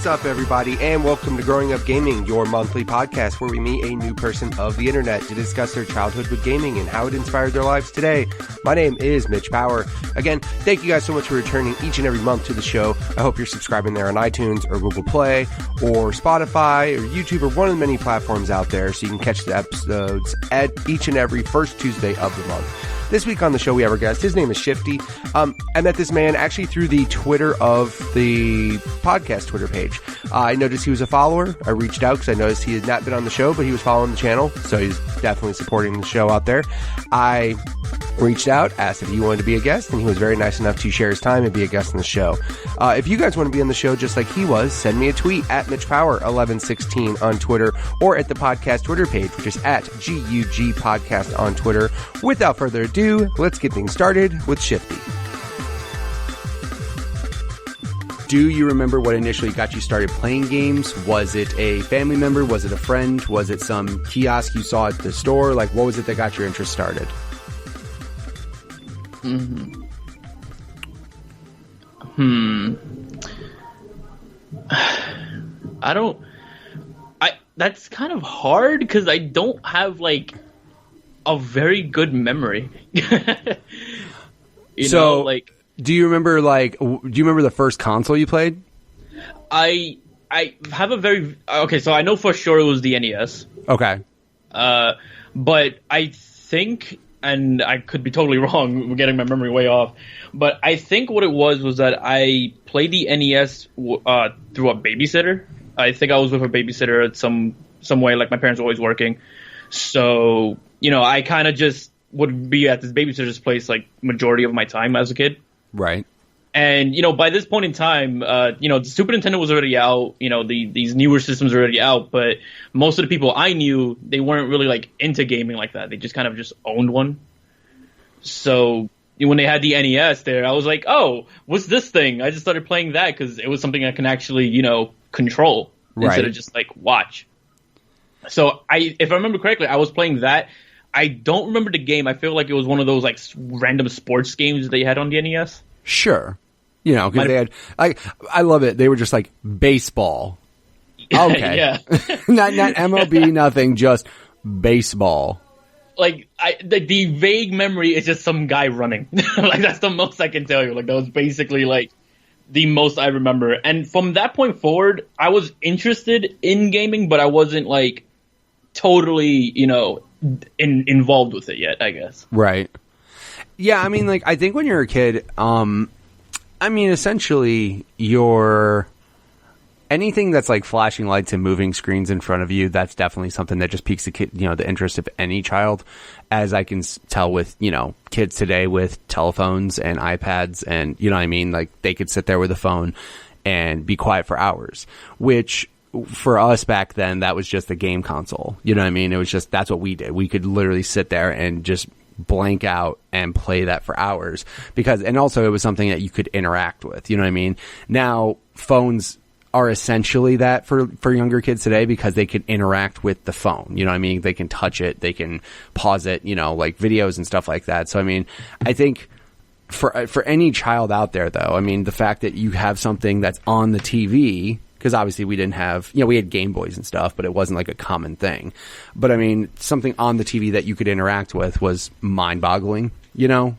What's up, everybody, and welcome to Growing Up Gaming, your monthly podcast where we meet a new person of the internet to discuss their childhood with gaming and how it inspired their lives today. My name is Mitch Power. Again, thank you guys so much for returning each and every month to the show. I hope you're subscribing there on iTunes or Google Play or Spotify or YouTube or one of the many platforms out there so you can catch the episodes at each and every first Tuesday of the month. This week on the show, we have our guest. His name is Shifty. I met this man actually through the Twitter of the podcast Twitter page. I noticed he was a follower. I reached out because I noticed he had not been on the show, but he was following the channel, so he's definitely supporting the show out there. I reached out, asked if he wanted to be a guest, and he was very nice enough to share his time and be a guest on the show. If you guys want to be on the show just like he was, send me a tweet at MitchPower1116 on Twitter or at the podcast Twitter page, which is at GUG Podcast on Twitter. Without further ado, let's get things started with Shifty. Do you remember what initially got you started playing games? Was it a family member? Was it a friend? Was it some kiosk you saw at the store? Like, what was it that got your interest started? That's kind of hard because I don't have like a very good memory. Do you remember the first console you played? I have a very so I know for sure it was the NES. Okay. But I think, and I could be totally wrong, we're getting my memory way off, but I think what it was that I played the NES through a babysitter. I think I was with a babysitter at some way, like my parents were always working. So, I kind of just would be at this babysitter's place like majority of my time as a kid. Right. And, by this point in time, the Super Nintendo was already out, these newer systems were already out, but most of the people I knew, they weren't really like into gaming like that. They just kind of just owned one. So when they had the NES there, I was like, oh, what's this thing? I just started playing that because it was something I can actually, control instead of just like watch. So if I remember correctly, I was playing that. I don't remember the game. I feel like it was one of those like random sports games they had on the NES. Sure. Because they had, I love it. They were just like baseball. Okay. Yeah. not MLB, nothing, just baseball. Like the vague memory is just some guy running. Like that's the most I can tell you. Like that was basically like the most I remember. And from that point forward, I was interested in gaming, but I wasn't like totally, involved with it yet, I guess. Right. Yeah, I mean, like, I think when you're a kid, essentially, anything that's like flashing lights and moving screens in front of you, that's definitely something that just piques the kid, the interest of any child, as I can tell with, kids today with telephones and iPads and, like they could sit there with a phone and be quiet for hours, which for us back then, that was just a game console. It was just, that's what we did. We could literally sit there and just blank out and play that for hours and also it was something that you could interact with. Now phones are essentially that for younger kids today because they can interact with the phone. They can touch it, they can pause it, like videos and stuff like that. So, I think for any child out there though, the fact that you have something that's on the TV, because obviously we didn't have, we had Game Boys and stuff, but it wasn't like a common thing. But something on the TV that you could interact with was mind-boggling,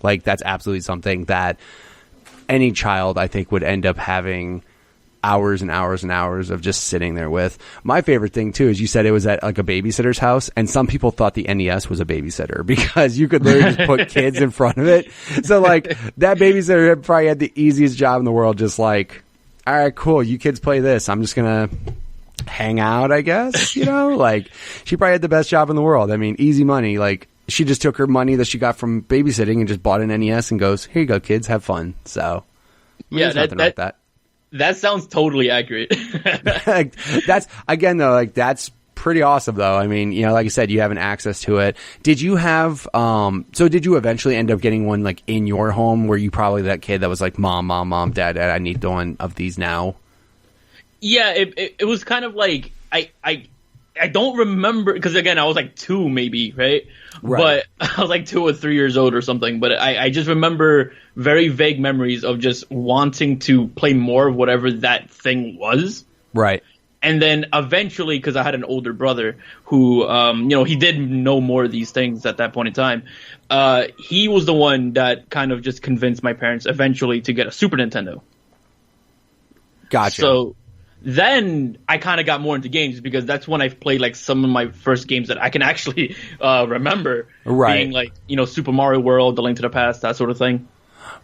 like that's absolutely something that any child I think would end up having hours and hours and hours of just sitting there with. My favorite thing too is you said it was at like a babysitter's house, and some people thought the NES was a babysitter because you could literally just put kids in front of it. So like that babysitter probably had the easiest job in the world, just like, all right, cool, you kids play this, I'm just gonna hang out, I guess. Like she probably had the best job in the world. Easy money. Like she just took her money that she got from babysitting and just bought an NES and goes, here you go, kids, have fun. So yeah, nothing like that. That sounds totally accurate. That's again though, like that's pretty awesome though. Like I said, you have an access to it. Did you have so did you eventually end up getting one like in your home? Were you probably that kid that was like, mom, dad, I need one of these now? Yeah, it was kind of like I don't remember because again I was like 2 maybe, right? But I was like 2 or 3 years old or something. But I just remember very vague memories of just wanting to play more of whatever that thing was. Right. And then eventually, because I had an older brother who, he did know more of these things at that point in time, he was the one that kind of just convinced my parents eventually to get a Super Nintendo. Gotcha. So then I kind of got more into games because that's when I played like some of my first games that I can actually remember. Right. Being like, Super Mario World, The Link to the Past, that sort of thing.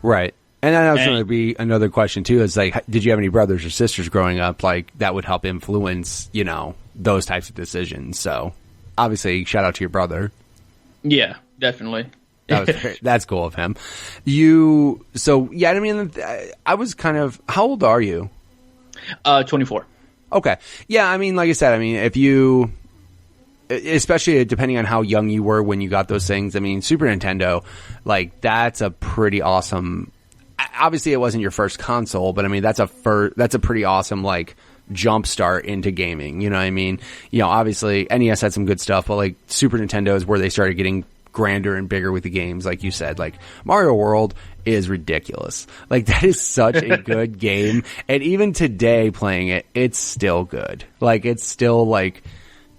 Right. And that was going to be another question too, is like, did you have any brothers or sisters growing up like that would help influence, those types of decisions? So obviously shout out to your brother. Yeah, definitely. That's cool of him. I was kind of, how old are you? 24. Okay. Yeah. I mean, like I said, if you, especially depending on how young you were when you got those things, Super Nintendo, like that's a pretty awesome, obviously it wasn't your first console, but that's a pretty awesome, like, jump start into gaming. You know what I mean? Obviously NES had some good stuff, but like Super Nintendo is where they started getting grander and bigger with the games. Like you said, like Mario World is ridiculous. Like that is such a good game. And even today playing it, it's still good. Like it's still like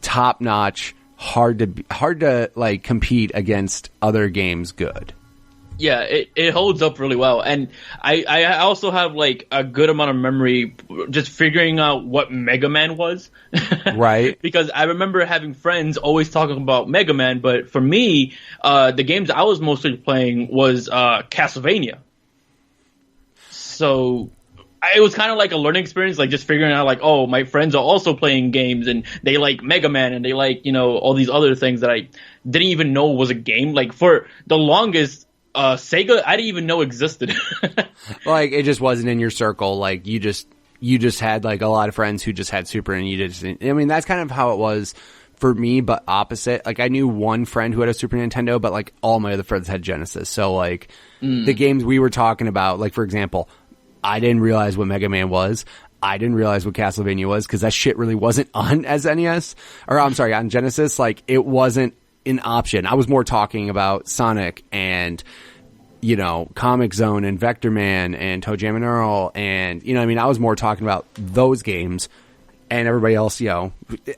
top notch, hard to like compete against other games good. Yeah, it holds up really well. And I also have like a good amount of memory just figuring out what Mega Man was. Right. Because I remember having friends always talking about Mega Man, but for me, the games I was mostly playing was Castlevania. So it was kind of like a learning experience, like just figuring out like, oh, my friends are also playing games and they like Mega Man and they like, all these other things that I didn't even know was a game. Like for the longest, Sega, I didn't even know existed. Like it just wasn't in your circle. Like you just had like a lot of friends who just had Super, and you just, that's kind of how it was for me, but opposite. Like I knew one friend who had a Super Nintendo, but like all my other friends had Genesis. So like the games we were talking about, like for example, I didn't realize what Mega Man was. I didn't realize what Castlevania was because that shit really wasn't on SNES, or I'm sorry, on Genesis. Like it wasn't an option. I was more talking about Sonic and, Comic Zone and Vector Man and Toe Jam and Earl and, I was more talking about those games, and everybody else,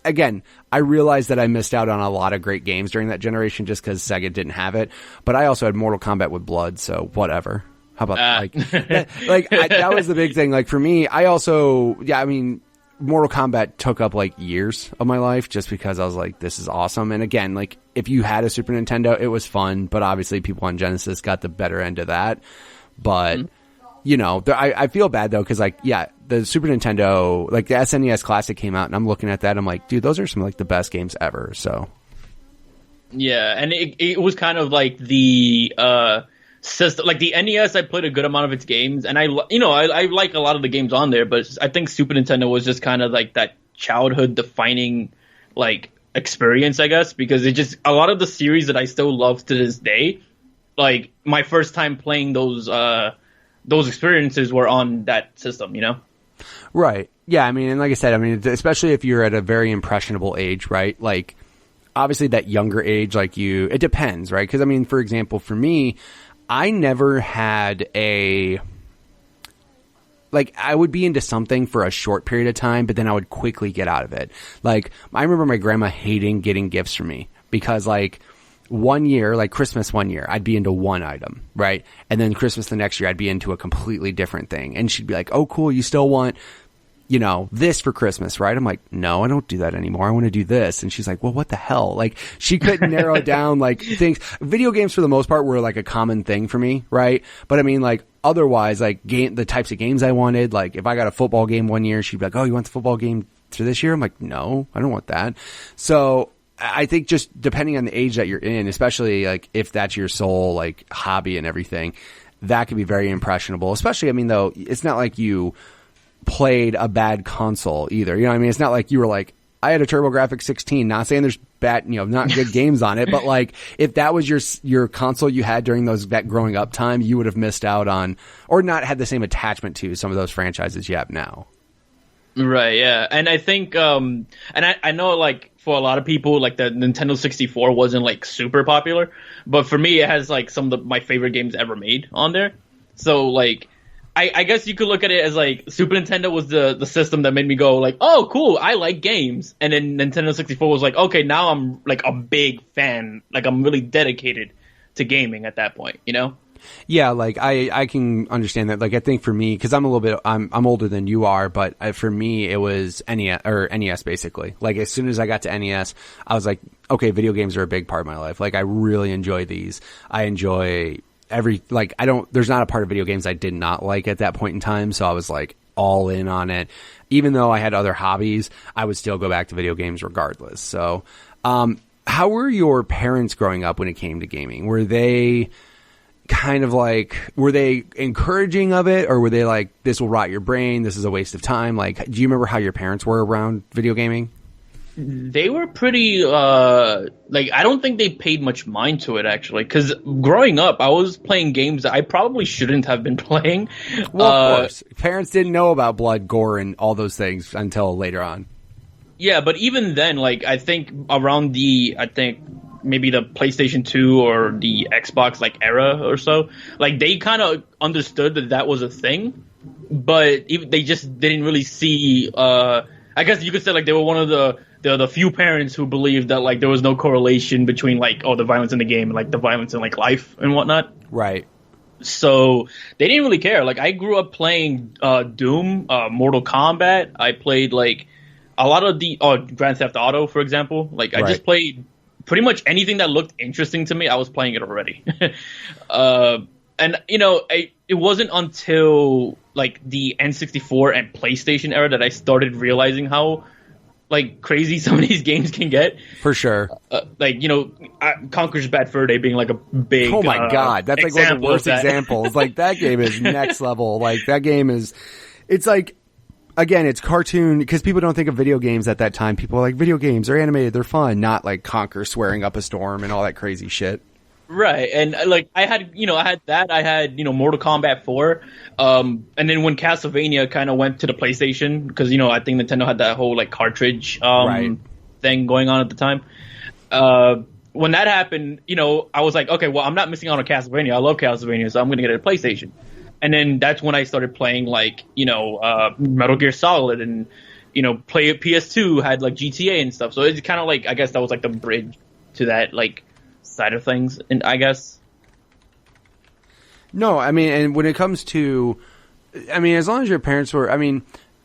again, I realized that I missed out on a lot of great games during that generation just because Sega didn't have it, but I also had Mortal Kombat with blood, so whatever. How about that was the big thing. Like for me, I also, Mortal Kombat took up like years of my life just because I was like, this is awesome. And again, like if you had a Super Nintendo, it was fun, but obviously people on Genesis got the better end of that. But, I feel bad though, because like, yeah, the Super Nintendo, like the SNES Classic came out and I'm looking at that. I'm like, dude, those are some like the best games ever. So. Yeah. And it was kind of like the, system, like the NES, I played a good amount of its games, and I like a lot of the games on there, but I think Super Nintendo was just kind of like that childhood defining like experience, I guess, because it just, a lot of the series that I still love to this day, like my first time playing those experiences were on that system, Right. Yeah. And like I said, especially if you're at a very impressionable age, right? Like obviously that younger age, like it depends, right? Because for example, for me, I never had I would be into something for a short period of time, but then I would quickly get out of it. Like, I remember my grandma hating getting gifts for me because, like, one year, like Christmas one year, I'd be into one item, right? And then Christmas the next year, I'd be into a completely different thing. And she'd be like, oh, cool, you still want, this for Christmas, right? I'm like, no, I don't do that anymore. I want to do this. And she's like, well, what the hell? Like, she couldn't narrow down, like, things. Video games, for the most part, were, like, a common thing for me, right? But, like, otherwise, like, the types of games I wanted, like, if I got a football game one year, she'd be like, oh, you want the football game for this year? I'm like, no, I don't want that. So, I think just depending on the age that you're in, especially, like, if that's your sole, like, hobby and everything, that can be very impressionable. Especially, though, it's not like you played a bad console either. It's not like you were like, I had a TurboGrafx 16, not saying there's bad, not good games on it, but like if that was your console you had during that growing up time, you would have missed out on or not had the same attachment to some of those franchises you have now. Right, yeah. And I think and I know like for a lot of people like the Nintendo 64 wasn't like super popular, but for me it has like some of my favorite games ever made on there. So like I guess you could look at it as like Super Nintendo was the system that made me go like, oh, cool, I like games. And then Nintendo 64 was like, okay, now I'm like a big fan. Like I'm really dedicated to gaming at that point, you know? Yeah, like I can understand that. Like I think for me, because I'm older than you are, but for me it was NES basically. Like as soon as I got to NES, I was like, okay, video games are a big part of my life. Like I really enjoy these. I enjoy there's not a part of video games I did not like at that point in time. So I was like all in on it. Even though I had other hobbies, I would still go back to video games regardless. So, how were your parents growing up when it came to gaming? Were they were they encouraging of it, or were they like, this will rot your brain, this is a waste of time? Like, do you remember how your parents were around video gaming? They were pretty, I don't think they paid much mind to it, actually. Because growing up, I was playing games that I probably shouldn't have been playing. Well, of course. Parents didn't know about blood, gore, and all those things until later on. Yeah, but even then, I think around maybe the PlayStation 2 or the Xbox, era or so, they kind of understood that was a thing. But they just didn't really see, I guess you could say, they were one of the few parents who believed that there was no correlation between the violence in the game and the violence in life and whatnot. Right. So they didn't really care. I grew up playing Doom, Mortal Kombat. I played a lot of the Grand Theft Auto, for example. I just played pretty much anything that looked interesting to me. I was playing it already. And it wasn't until the N64 and PlayStation era that I started realizing how crazy some of these games can get. For sure. Conker's Bad Fur Day being a big oh my god, that's one of the worst examples. That game is next level. That game is, it's again, it's cartoon, because people don't think of video games at that time. People are like, video games are animated, they're fun, not Conker swearing up a storm and all that crazy shit. Right, and I had Mortal Kombat 4, and then when Castlevania kind of went to the PlayStation, because I think Nintendo had that whole cartridge thing going on at the time. When that happened, I was like, okay, well, I'm not missing out on Castlevania. I love Castlevania, so I'm gonna get a PlayStation. And then that's when I started playing Metal Gear Solid, and play PS2 had GTA and stuff. So it's kind of I guess that was the bridge to that side of things, and I guess. No, I mean, and when it comes to, as long as your parents were,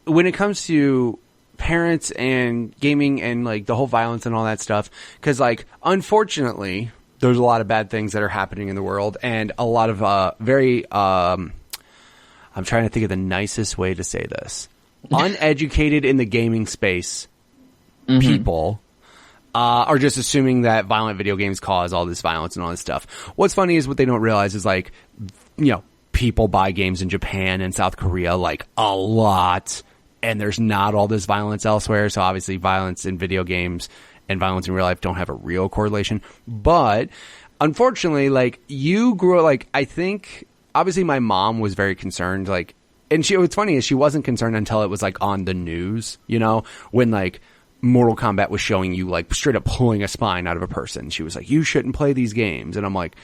when it comes to parents and gaming and the whole violence and all that stuff, because unfortunately there's a lot of bad things that are happening in the world, and a lot of very I'm trying to think of the nicest way to say this, uneducated in the gaming space people are just assuming that violent video games cause all this violence and all this stuff. What's funny is what they don't realize is people buy games in Japan and South Korea a lot, and there's not all this violence elsewhere. So obviously violence in video games and violence in real life don't have a real correlation. But unfortunately, you grew up, I think obviously my mom was very concerned, and what's funny is she wasn't concerned until it was on the news, when Mortal Kombat was showing you straight up pulling a spine out of a person. She was like, you shouldn't play these games. And I'm like,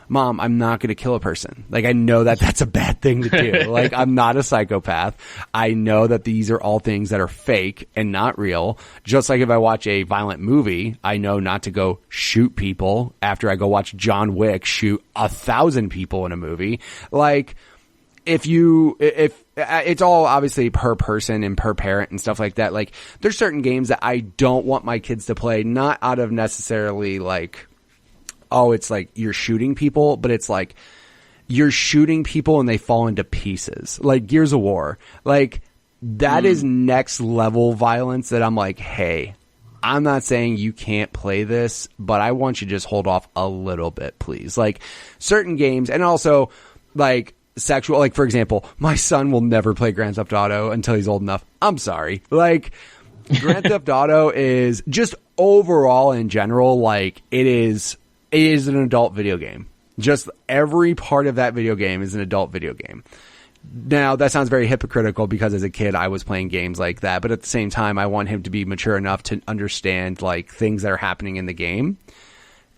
Mom, I'm not going to kill a person. I know that that's a bad thing to do. I'm not a psychopath. I know that these are all things that are fake and not real. Just like if I watch a violent movie, I know not to go shoot people after I go watch John Wick shoot 1,000 people in a movie. If it's all obviously per person and per parent and stuff like that. There's certain games that I don't want my kids to play, not out of necessarily it's you're shooting people, but it's you're shooting people and they fall into pieces. Gears of War. That is next level violence that I'm hey, I'm not saying you can't play this, but I want you to just hold off a little bit, please. Certain games, and also sexual, for example, my son will never play Grand Theft Auto until he's old enough. I'm sorry. Grand Theft Auto is just overall in general, it is an adult video game. Just every part of that video game is an adult video game. Now, that sounds very hypocritical because as a kid, I was playing games like that. But at the same time, I want him to be mature enough to understand things that are happening in the game.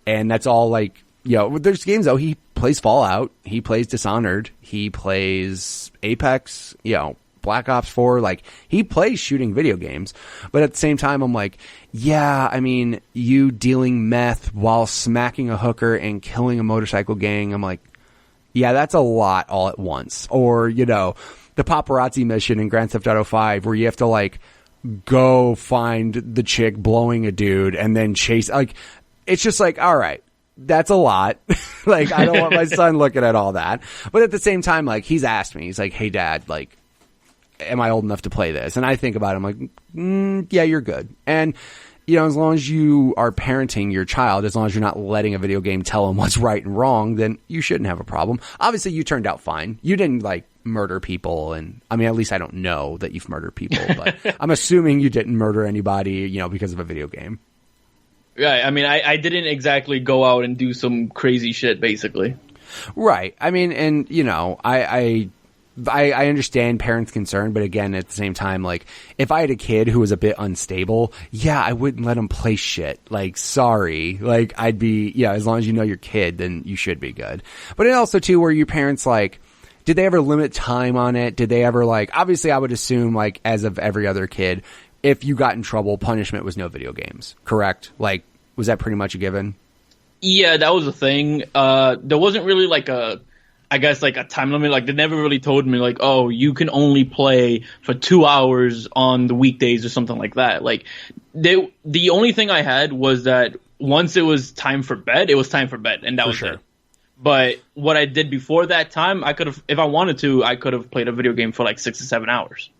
And that's all there's games though he plays Fallout, he plays Dishonored, he plays Apex, Black Ops 4, like, he plays shooting video games. But at the same time, I'm like, yeah, I mean, you dealing meth while smacking a hooker and killing a motorcycle gang, I'm like, yeah, that's a lot all at once. Or, the paparazzi mission in Grand Theft Auto 5 where you have to, like, go find the chick blowing a dude and then chase, like, it's just like, all right, that's a lot. Like, I don't want my son looking at all that. But at the same time, like, he's asked me, he's like, hey, Dad, like, am I old enough to play this? And I think about it, I'm like, yeah, you're good. And, as long as you are parenting your child, as long as you're not letting a video game tell them what's right and wrong, then you shouldn't have a problem. Obviously, you turned out fine. You didn't, like, murder people. And, I mean, at least I don't know that you've murdered people. But I'm assuming you didn't murder anybody, because of a video game. Right. I mean, I didn't exactly go out and do some crazy shit, basically. Right. I mean, and, I understand parents' concern, but again, at the same time, like, if I had a kid who was a bit unstable, yeah, I wouldn't let him play shit. Like, sorry. Like, I'd be, as long as you know your kid, then you should be good. But it also, too, were your parents, like, did they ever limit time on it? Did they ever, like, obviously I would assume, like, as of every other kid, if you got in trouble, punishment was no video games, correct? Like, was that pretty much a given? Yeah, that was a thing. There wasn't really, like, a time limit. Like, they never really told me, like, oh, you can only play for 2 hours on the weekdays or something like that. Like, the only thing I had was that once it was time for bed, it was time for bed, and that was it. But what I did before that time, I could have, if I wanted to, I could have played a video game for like 6 to 7 hours.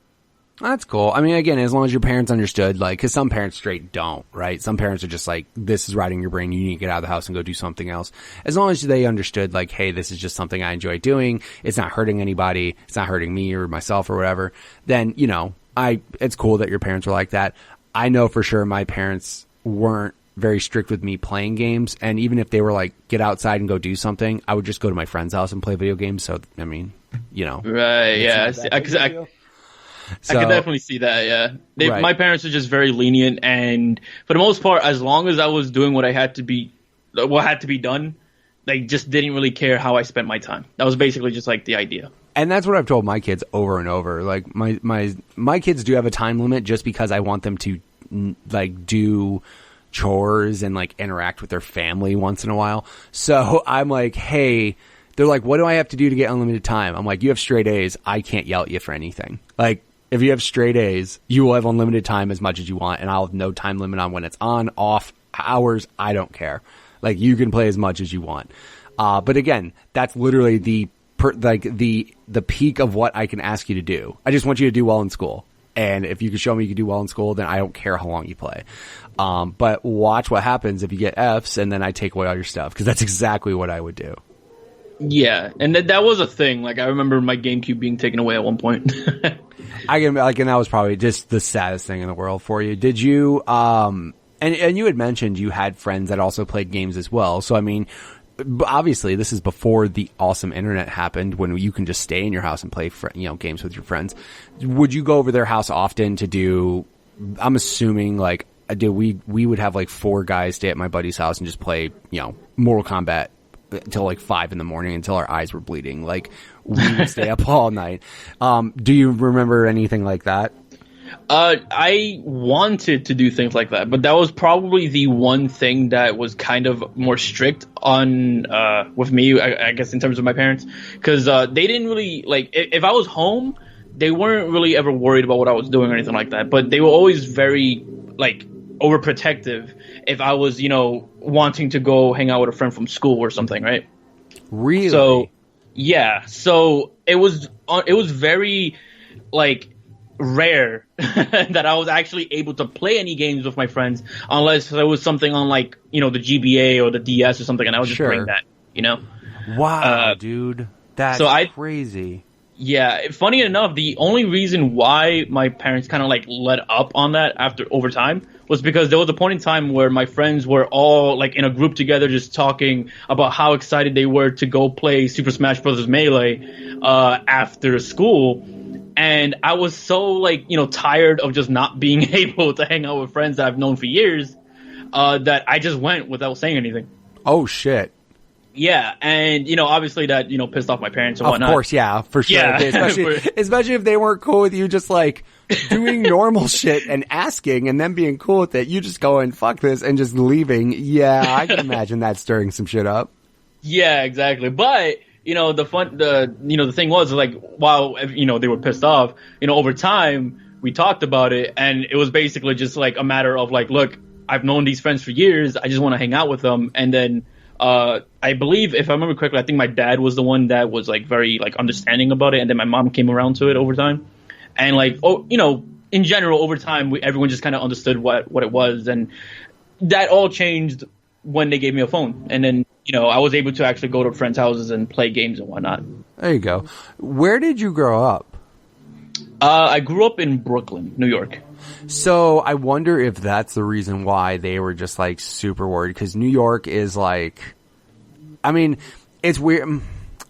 That's cool. I mean, again, as long as your parents understood, like, because some parents straight don't, right? Some parents are just like, this is riding your brain. You need to get out of the house and go do something else. As long as they understood, like, hey, this is just something I enjoy doing. It's not hurting anybody. It's not hurting me or myself or whatever. Then, it's cool that your parents were like that. I know for sure my parents weren't very strict with me playing games. And even if they were like, get outside and go do something, I would just go to my friend's house and play video games. So, I mean, Right, yeah. I can definitely see that, yeah. Right. My parents are just very lenient, and for the most part, as long as I was doing what had to be done, they just didn't really care how I spent my time. That was basically just like the idea. And that's what I've told my kids over and over. Like, my kids do have a time limit just because I want them to, like, do chores and, like, interact with their family once in a while. So I'm like, hey, they're like, what do I have to do to get unlimited time? I'm like, you have straight A's. I can't yell at you for anything. Like, if you have straight A's, you will have unlimited time as much as you want, and I'll have no time limit on when it's on, off, hours. I don't care. Like, you can play as much as you want. But again, that's literally the peak of what I can ask you to do. I just want you to do well in school. And if you can show me you can do well in school, then I don't care how long you play. But watch what happens if you get F's and then I take away all your stuff, because that's exactly what I would do. Yeah, and that was a thing. Like, I remember my GameCube being taken away at one point. And that was probably just the saddest thing in the world for you. Did you, and you had mentioned you had friends that also played games as well. So, I mean, obviously this is before the awesome internet happened, when you can just stay in your house and play, games with your friends. Would you go over their house often to do, I'm assuming, like, we would have like 4 guys stay at my buddy's house and just play, Mortal Kombat until like 5 a.m. until our eyes were bleeding. Like, we would stay up all night. Do you remember anything like that? I wanted to do things like that, but that was probably the one thing that was kind of more strict on with me, I guess, in terms of my parents, because they didn't really, like, if I was home, they weren't really ever worried about what I was doing or anything like that, but they were always very, like, overprotective if I was, wanting to go hang out with a friend from school or something, right? Really? So, yeah. So it was very, like, rare that I was actually able to play any games with my friends, unless there was something on, like, the GBA or the DS or something, and I was just playing that, Wow, dude. That's crazy. Yeah, funny enough, the only reason why my parents kind of, like, let up on that over time was because there was a point in time where my friends were all, like, in a group together just talking about how excited they were to go play Super Smash Bros. Melee after school. And I was so, like, tired of just not being able to hang out with friends that I've known for years that I just went without saying anything. Oh, shit. Yeah, and obviously that pissed off my parents and whatnot. Of course, yeah, for sure. Yeah. Especially if they weren't cool with you just like doing normal shit and asking and then being cool with it. You just going, fuck this, and just leaving. Yeah, I can imagine that stirring some shit up. Yeah, exactly. But the thing was, like, while they were pissed off, over time we talked about it, and it was basically just like a matter of like, look, I've known these friends for years. I just want to hang out with them, and then. I believe, if I remember correctly, I think my dad was the one that was like very like understanding about it, and then my mom came around to it over time. And like, in general, over time, everyone just kind of understood what it was, and that all changed when they gave me a phone, and then I was able to actually go to friends' houses and play games and whatnot. There you go. Where did you grow up? I grew up in Brooklyn, New York. So I wonder if that's the reason why they were just like super worried, because New York is like, I mean, it's weird.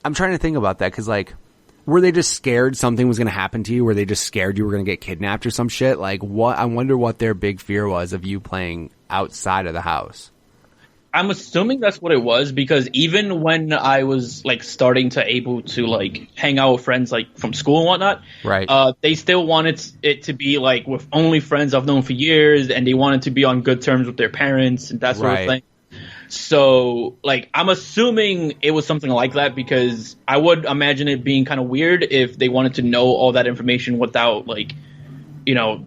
I'm trying to think about that, because like, were they just scared something was going to happen to you? Were they just scared you were going to get kidnapped or some shit? Like, what? I wonder what their big fear was of you playing outside of the house. I'm assuming that's what it was, because even when I was like starting to able to like hang out with friends like from school and whatnot, right? They still wanted it to be like with only friends I've known for years, and they wanted to be on good terms with their parents and that sort of thing. So like, I'm assuming it was something like that, because I would imagine it being kind of weird if they wanted to know all that information without like,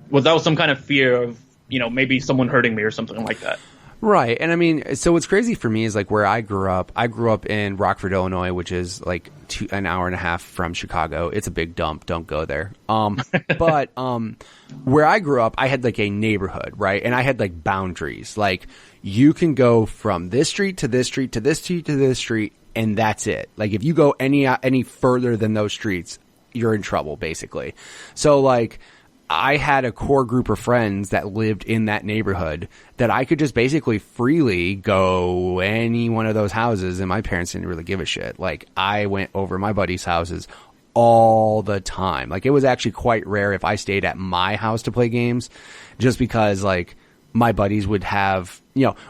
without some kind of fear of, maybe someone hurting me or something like that. Right. And I mean, so what's crazy for me is like where I grew up in Rockford, Illinois, which is like an hour and a half from Chicago. It's a big dump. Don't go there. But where I grew up, I had like a neighborhood, right? And I had like boundaries. Like, you can go from this street to this street to this street to this street, and that's it. Like, if you go any further than those streets, you're in trouble, basically. So like, I had a core group of friends that lived in that neighborhood that I could just basically freely go any one of those houses, and my parents didn't really give a shit. Like, I went over my buddies' houses all the time. Like, it was actually quite rare if I stayed at my house to play games, just because like my buddies would have,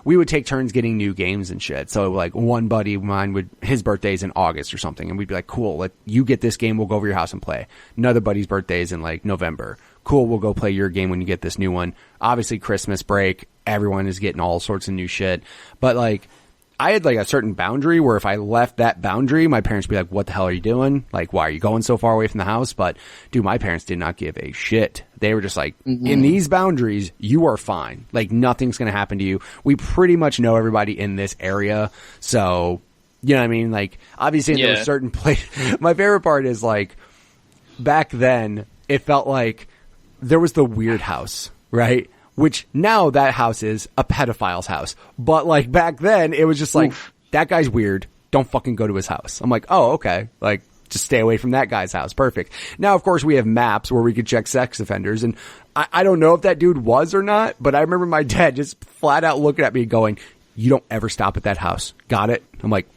we would take turns getting new games and shit. So like, one buddy of mine his birthday's in August or something, and we'd be like, cool, you get this game, we'll go over your house and play. Another buddy's birthday's in like November. Cool, we'll go play your game when you get this new one. Obviously, Christmas break, everyone is getting all sorts of new shit. But like, I had like a certain boundary where if I left that boundary, my parents would be like, what the hell are you doing? Like, why are you going so far away from the house? But dude, my parents did not give a shit. They were just like, in these boundaries, you are fine. Like, nothing's going to happen to you. We pretty much know everybody in this area. So, you know what I mean? Like, obviously there was certain place. My favorite part is like, back then, it felt like there was the weird house, right? Which now that house is a pedophile's house. But like, back then it was just like, that guy's weird. Don't fucking go to his house. I'm like, oh, okay. Like, just stay away from that guy's house. Perfect. Now, of course, we have maps where we could check sex offenders. And I don't know if that dude was or not, but I remember my dad just flat out looking at me going, you don't ever stop at that house. Got it? I'm like,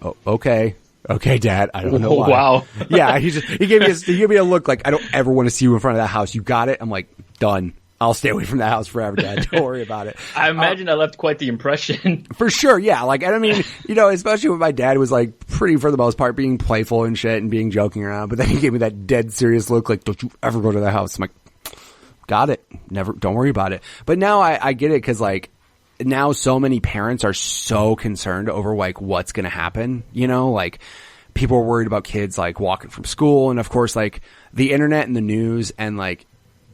oh, okay. Okay, Dad. I don't know why. Wow. Yeah, he gave me a look like, I don't ever want to see you in front of that house. You got it? I'm like, done. I'll stay away from that house forever, Dad. Don't worry about it. I imagine I left quite the impression. For sure, yeah. Like, and I mean, especially when my dad was like pretty, for the most part, being playful and shit and being joking around. But then he gave me that dead serious look like, don't you ever go to that house. I'm like, got it. Never, don't worry about it. But now I get it, because like, now so many parents are so concerned over like what's going to happen, like people are worried about kids like walking from school, and of course like the internet and the news, and like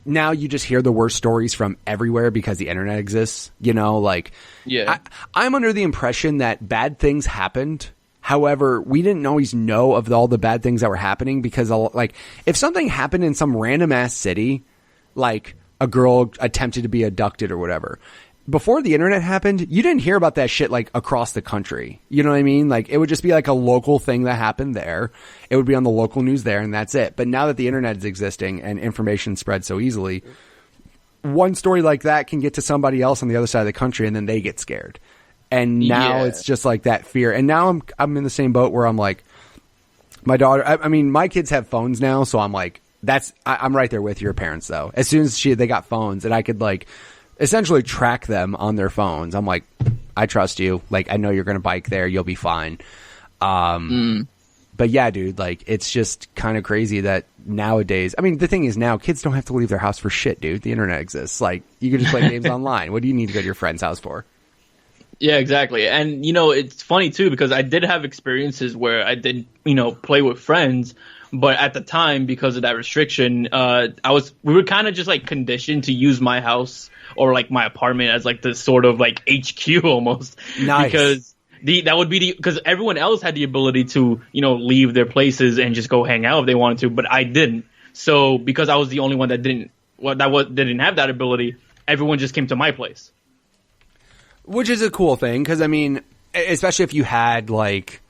now you just hear the worst stories from everywhere because the internet exists, like, yeah. I'm under the impression that bad things happened. However, we didn't always know of all the bad things that were happening, because like if something happened in some random ass city, like a girl attempted to be abducted or whatever, before the internet happened, you didn't hear about that shit like across the country. You know what I mean? Like, it would just be like a local thing that happened there. It would be on the local news there, and that's it. But now that the internet is existing and information spreads so easily, one story like that can get to somebody else on the other side of the country, and then they get scared. And now it's just like that fear. And now I'm in the same boat where I'm like, my daughter, I mean, my kids have phones now, so I'm like, I'm right there with your parents though. As soon as they got phones and I could like essentially track them on their phones, I'm like, I trust you. Like, I know you're going to bike there. You'll be fine. But yeah, dude, like, it's just kind of crazy that nowadays, I mean, the thing is now kids don't have to leave their house for shit, dude. The internet exists. Like, you can just play games online. What do you need to go to your friend's house for? Yeah, exactly. And, it's funny, too, because I did have experiences where I did, play with friends. But at the time, because of that restriction, we were kind of just like conditioned to use my house or like my apartment as like this sort of like HQ almost. Nice. Because because everyone else had the ability to, leave their places and just go hang out if they wanted to, but I didn't. So because I was the only one that didn't have that ability, everyone just came to my place. Which is a cool thing, because I mean, especially if you had like,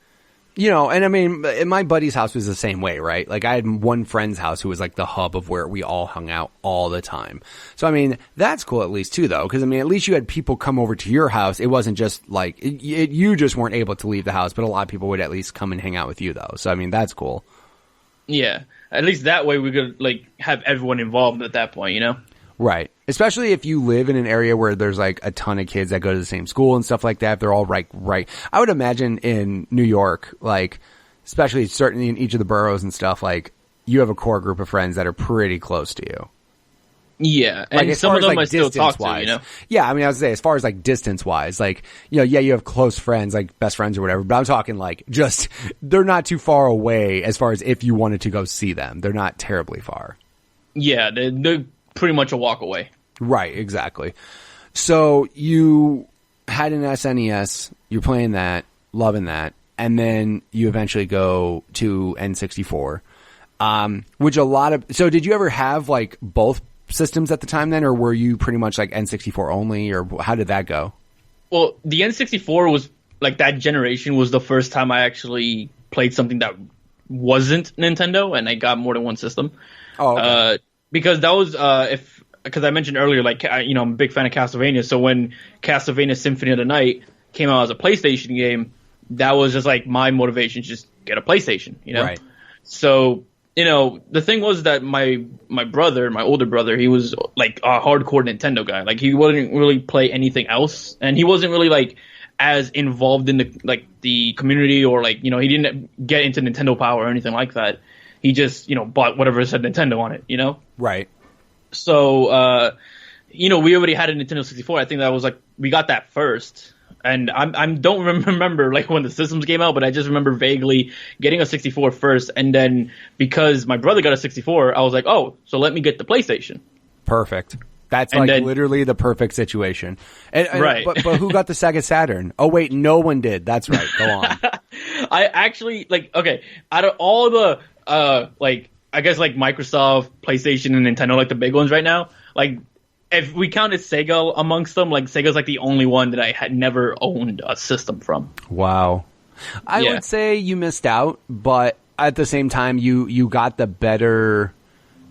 and I mean, my buddy's house was the same way, right? Like, I had one friend's house who was like the hub of where we all hung out all the time. So, I mean, that's cool at least too, though, because I mean, at least you had people come over to your house. It wasn't just like, you just weren't able to leave the house, but a lot of people would at least come and hang out with you, though. So, I mean, that's cool. Yeah. At least that way we could like have everyone involved at that point, Right. Especially if you live in an area where there's like a ton of kids that go to the same school and stuff like that. They're all right. I would imagine in New York, like, especially certainly in each of the boroughs and stuff, like, you have a core group of friends that are pretty close to you. Yeah. Like, and some of them I still talk wise. to, Yeah. I mean, I was say, as far as like distance wise, like, yeah, you have close friends, like best friends or whatever, but I'm talking like just, they're not too far away as far as if you wanted to go see them. They're not terribly far. Yeah. They're pretty much a walk away. Right, exactly. So you had an SNES, you're playing that, loving that, and then you eventually go to N64. So did you ever have like both systems at the time then, or were you pretty much like N64 only, or how did that go? Well, the N64 was like, that generation was the first time I actually played something that wasn't Nintendo, and I got more than one system. Oh, okay. Because that was because I mentioned earlier, like, I'm a big fan of Castlevania. So when Castlevania Symphony of the Night came out as a PlayStation game, that was just like my motivation, just get a PlayStation, Right. So, the thing was that my older brother, he was like a hardcore Nintendo guy. Like, he wouldn't really play anything else, and he wasn't really like as involved in the community, or like, he didn't get into Nintendo Power or anything like that. He just, bought whatever said Nintendo on it, Right. So, we already had a Nintendo 64. I think that was like, we got that first. And I don't remember like when the systems came out, but I just remember vaguely getting a 64 first. And then because my brother got a 64, I was like, oh, so let me get the PlayStation. Perfect. That's like literally the perfect situation. And right. But who got the Sega Saturn? Oh, wait, no one did. That's right. Go on. I actually, out of all the, I guess like Microsoft, PlayStation, and Nintendo, like the big ones right now, like if we counted Sega amongst them, like Sega's like the only one that I had never owned a system from. Wow. I would say you missed out, but at the same time, you got the better.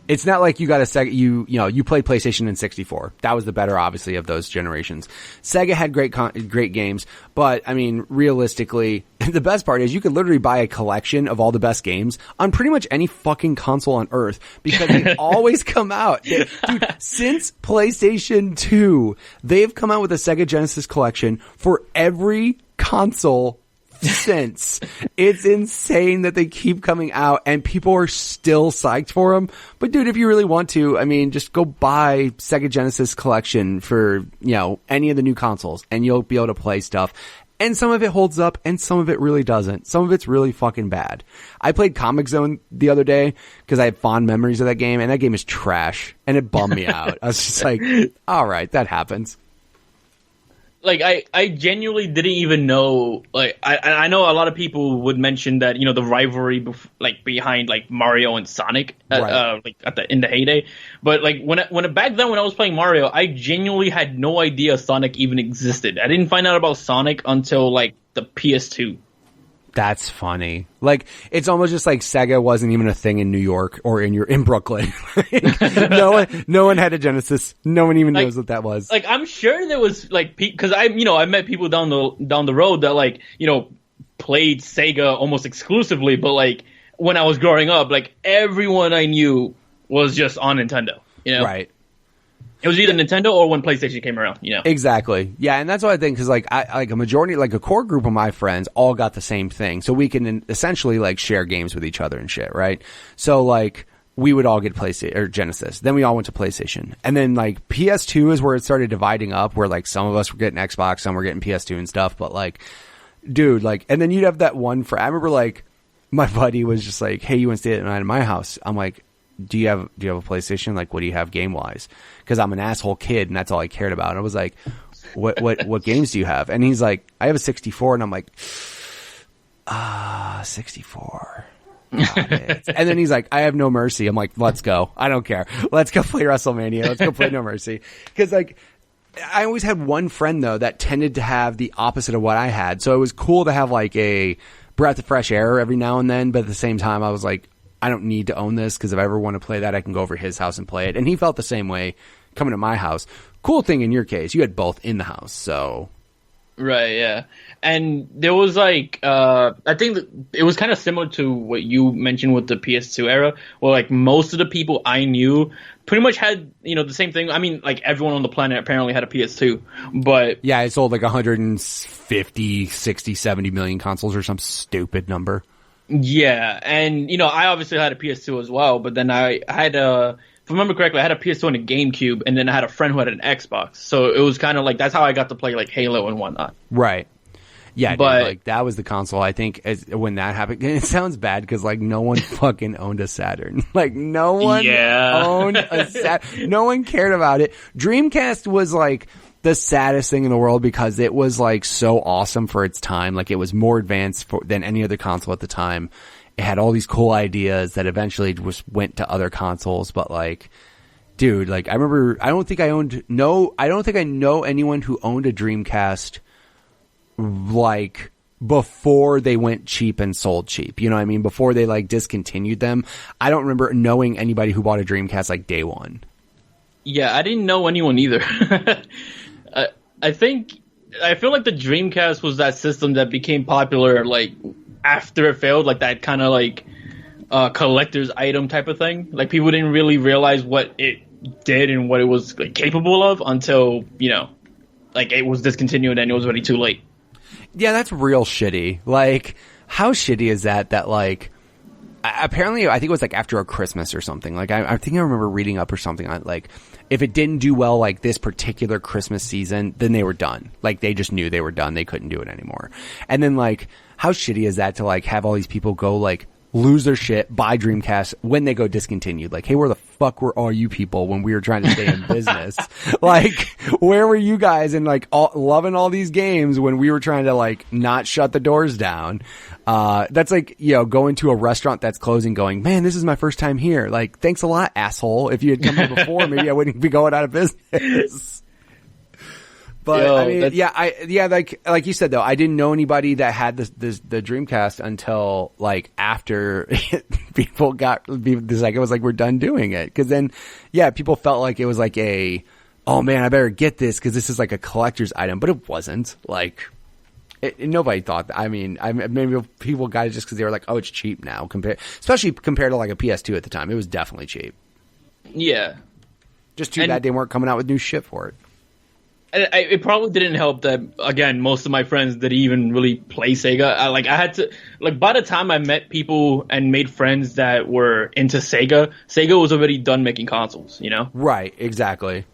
It's not like you got a Sega. You played PlayStation and 64. That was the better, obviously, of those generations. Sega had great games, but I mean, realistically, the best part is you could literally buy a collection of all the best games on pretty much any fucking console on Earth because they always come out. Dude, since PlayStation 2, they've come out with a Sega Genesis collection for every console since. It's insane that they keep coming out and people are still psyched for them. But dude, if you really want to, I mean, just go buy Sega Genesis collection for, any of the new consoles and you'll be able to play stuff. And some of it holds up and some of it really doesn't. Some of it's really fucking bad. I played Comic Zone the other day because I have fond memories of that game, and that game is trash and it bummed me out. I was just like, all right, that happens. Like, I genuinely didn't even know, like, I know a lot of people would mention that, the rivalry, behind, like, Mario and Sonic, right. In the heyday. But, like, back then when I was playing Mario, I genuinely had no idea Sonic even existed. I didn't find out about Sonic until, like, the PS2. That's funny. Like, it's almost just like Sega wasn't even a thing in New York or in Brooklyn. No one had a Genesis. No one even knows what that was. Like, I'm sure there was like, because I met people down the road that like, played Sega almost exclusively. But like when I was growing up, like everyone I knew was just on Nintendo. Right. It was either Nintendo or when PlayStation came around, you know. Exactly. Yeah, and that's what I think, because like a majority, like a core group of my friends all got the same thing, so we can essentially like share games with each other and shit, right? So like we would all get PlayStation or Genesis, then we all went to PlayStation, and then like PS2 is where it started dividing up, where like some of us were getting Xbox, some were getting PS2 and stuff, but like, dude, like, and then you'd have that one I remember like my buddy was just like, "Hey, you want to stay at night at my house?" I'm like, Do you have a PlayStation? Like, what do you have game wise? Because I'm an asshole kid, and that's all I cared about. And I was like, what games do you have? And he's like, I have a 64, and I'm like, 64. Got it. And then he's like, I have No Mercy. I'm like, let's go. I don't care. Let's go play WrestleMania. Let's go play No Mercy. Because like, I always had one friend though that tended to have the opposite of what I had. So it was cool to have like a breath of fresh air every now and then. But at the same time, I was like, I don't need to own this, because if I ever want to play that, I can go over to his house and play it. And he felt the same way coming to my house. Cool thing in your case, you had both in the house, so. Right, yeah. And there was like, I think that it was kind of similar to what you mentioned with the PS2 era, where like most of the people I knew pretty much had, you know, the same thing. I mean, like everyone on the planet apparently had a PS2, but. Yeah, it sold like 150, 60, 70 million consoles or some stupid number. Yeah, and you know, I obviously had a PS2 as well, but then I had if I remember correctly, I had a PS2 and a GameCube, and then I had a friend who had an Xbox. So it was kind of like, that's how I got to play like Halo and whatnot. Right. Yeah, but dude, like that was the console. I think when that happened, it sounds bad because like no one fucking owned a Saturn. Like no one owned a Saturn. No one cared about it. Dreamcast was like the saddest thing in the world because it was like so awesome for its time. Like it was more advanced than any other console at the time. It had all these cool ideas that eventually just went to other consoles. But like, dude, like I remember, I don't think I know anyone who owned a Dreamcast like before they went cheap and sold cheap. You know what I mean? Before they like discontinued them. I don't remember knowing anybody who bought a Dreamcast like day one. Yeah, I didn't know anyone either. I feel like the Dreamcast was that system that became popular like after it failed, like that kind of like collector's item type of thing. Like people didn't really realize what it did and what it was like capable of until, you know, like it was discontinued and it was already too late. Yeah, that's real shitty. Like, how shitty is that? That like, apparently, I think it was like after a Christmas or something. Like, I think I remember reading up or something on like, if it didn't do well like this particular Christmas season, then they were done. Like, they just knew they were done. They couldn't do it anymore. And then like, how shitty is that to like have all these people go like lose their shit, buy Dreamcast when they go discontinued? Like, hey, where the fuck were all you people when we were trying to stay in business? Like, where were you guys and like loving all these games when we were trying to like not shut the doors down? That's like, you know, going to a restaurant that's closing going, man, this is my first time here. Like, thanks a lot, asshole. If you had come here before, maybe I wouldn't be going out of business. But I mean, like you said though, I didn't know anybody that had the Dreamcast until like after people got like, it was like we're done doing it, because then people felt like it was like oh man, I better get this because this is like a collector's item, but it wasn't. Like nobody thought that. I mean, maybe people got it just because they were like, oh, it's cheap now, especially compared to like a PS2 at the time. It was definitely cheap. Yeah, just too bad they weren't coming out with new shit for it. It probably didn't help that, again, most of my friends didn't even really play Sega. I had to, like, by the time I met people and made friends that were into Sega was already done making consoles, you know? Right, exactly.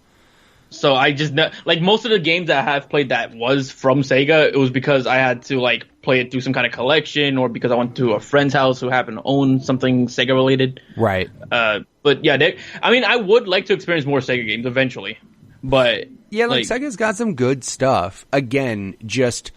So I just, like, most of the games that I have played that was from Sega, it was because I had to, like, play it through some kind of collection or because I went to a friend's house who happened to own something Sega related. Right. But yeah, I would like to experience more Sega games eventually, but... Yeah, like Sega's got some good stuff. Again, just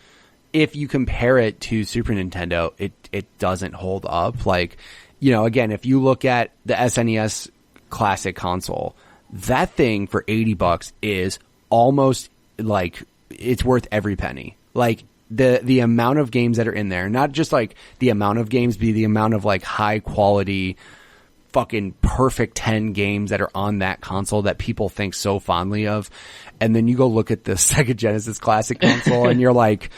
if you compare it to Super Nintendo, it doesn't hold up. Like, you know, again, if you look at the SNES Classic console, that thing for $80 is almost like it's worth every penny. Like the amount of games that are in there, not just like the amount of games, but the amount of like high quality fucking perfect 10 games that are on that console that people think so fondly of. And then you go look at the Sega Genesis Classic console and you're like,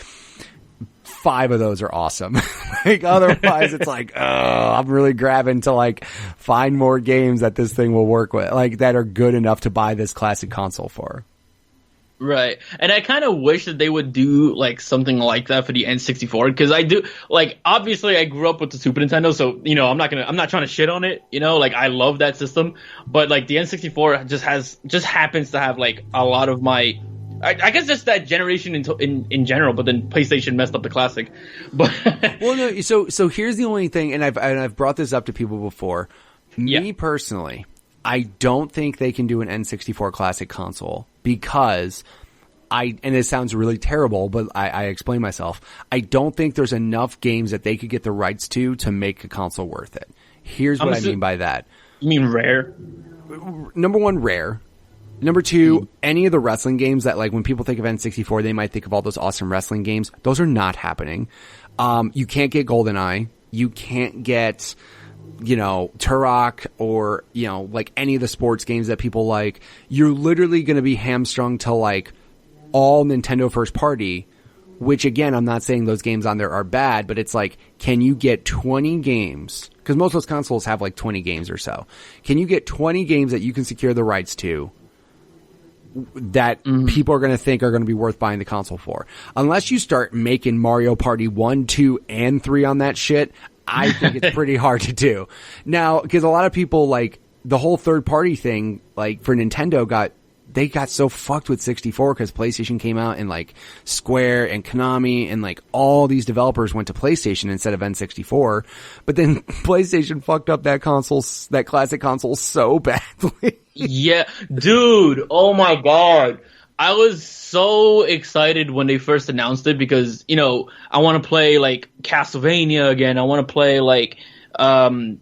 5 of those are awesome. Like otherwise it's like, oh, I'm really grabbing to like find more games that this thing will work with, like that are good enough to buy this classic console for. Right. And I kind of wish that they would do like something like that for the N64, because I do, like, obviously I grew up with the Super Nintendo, so, you know, I'm not trying to shit on it, you know, like I love that system, but like the N64 just happens to have like a lot of my, I guess just that generation in general, but then PlayStation messed up the classic. But well, no, so here's the only thing, and I've brought this up to people before. Me personally, I don't think they can do an N64 classic console because and it sounds really terrible, but I explain myself. I don't think there's enough games that they could get the rights to make a console worth it. Here's what I mean by that. You mean rare? Number one, rare. Number two, any of the wrestling games that, like, when people think of N64, they might think of all those awesome wrestling games. Those are not happening. You can't get GoldenEye. You can't get, you know, Turok or, you know, like any of the sports games that people like. You're literally going to be hamstrung to, like, all Nintendo first party, which, again, I'm not saying those games on there are bad, but it's like, can you get 20 games? Because most of those consoles have, like, 20 games or so. Can you get 20 games that you can secure the rights to that people are going to think are going to be worth buying the console for? Unless you start making Mario Party 1, 2, and 3 on that shit, I think it's pretty hard to do. Now, because a lot of people, like, the whole third-party thing, like, for Nintendo got so fucked with 64 because PlayStation came out and, like, Square and Konami and, like, all these developers went to PlayStation instead of N64. But then PlayStation fucked up that classic console so badly. Yeah, dude. Oh my God. I was so excited when they first announced it because, you know, I want to play like Castlevania again. I want to play like the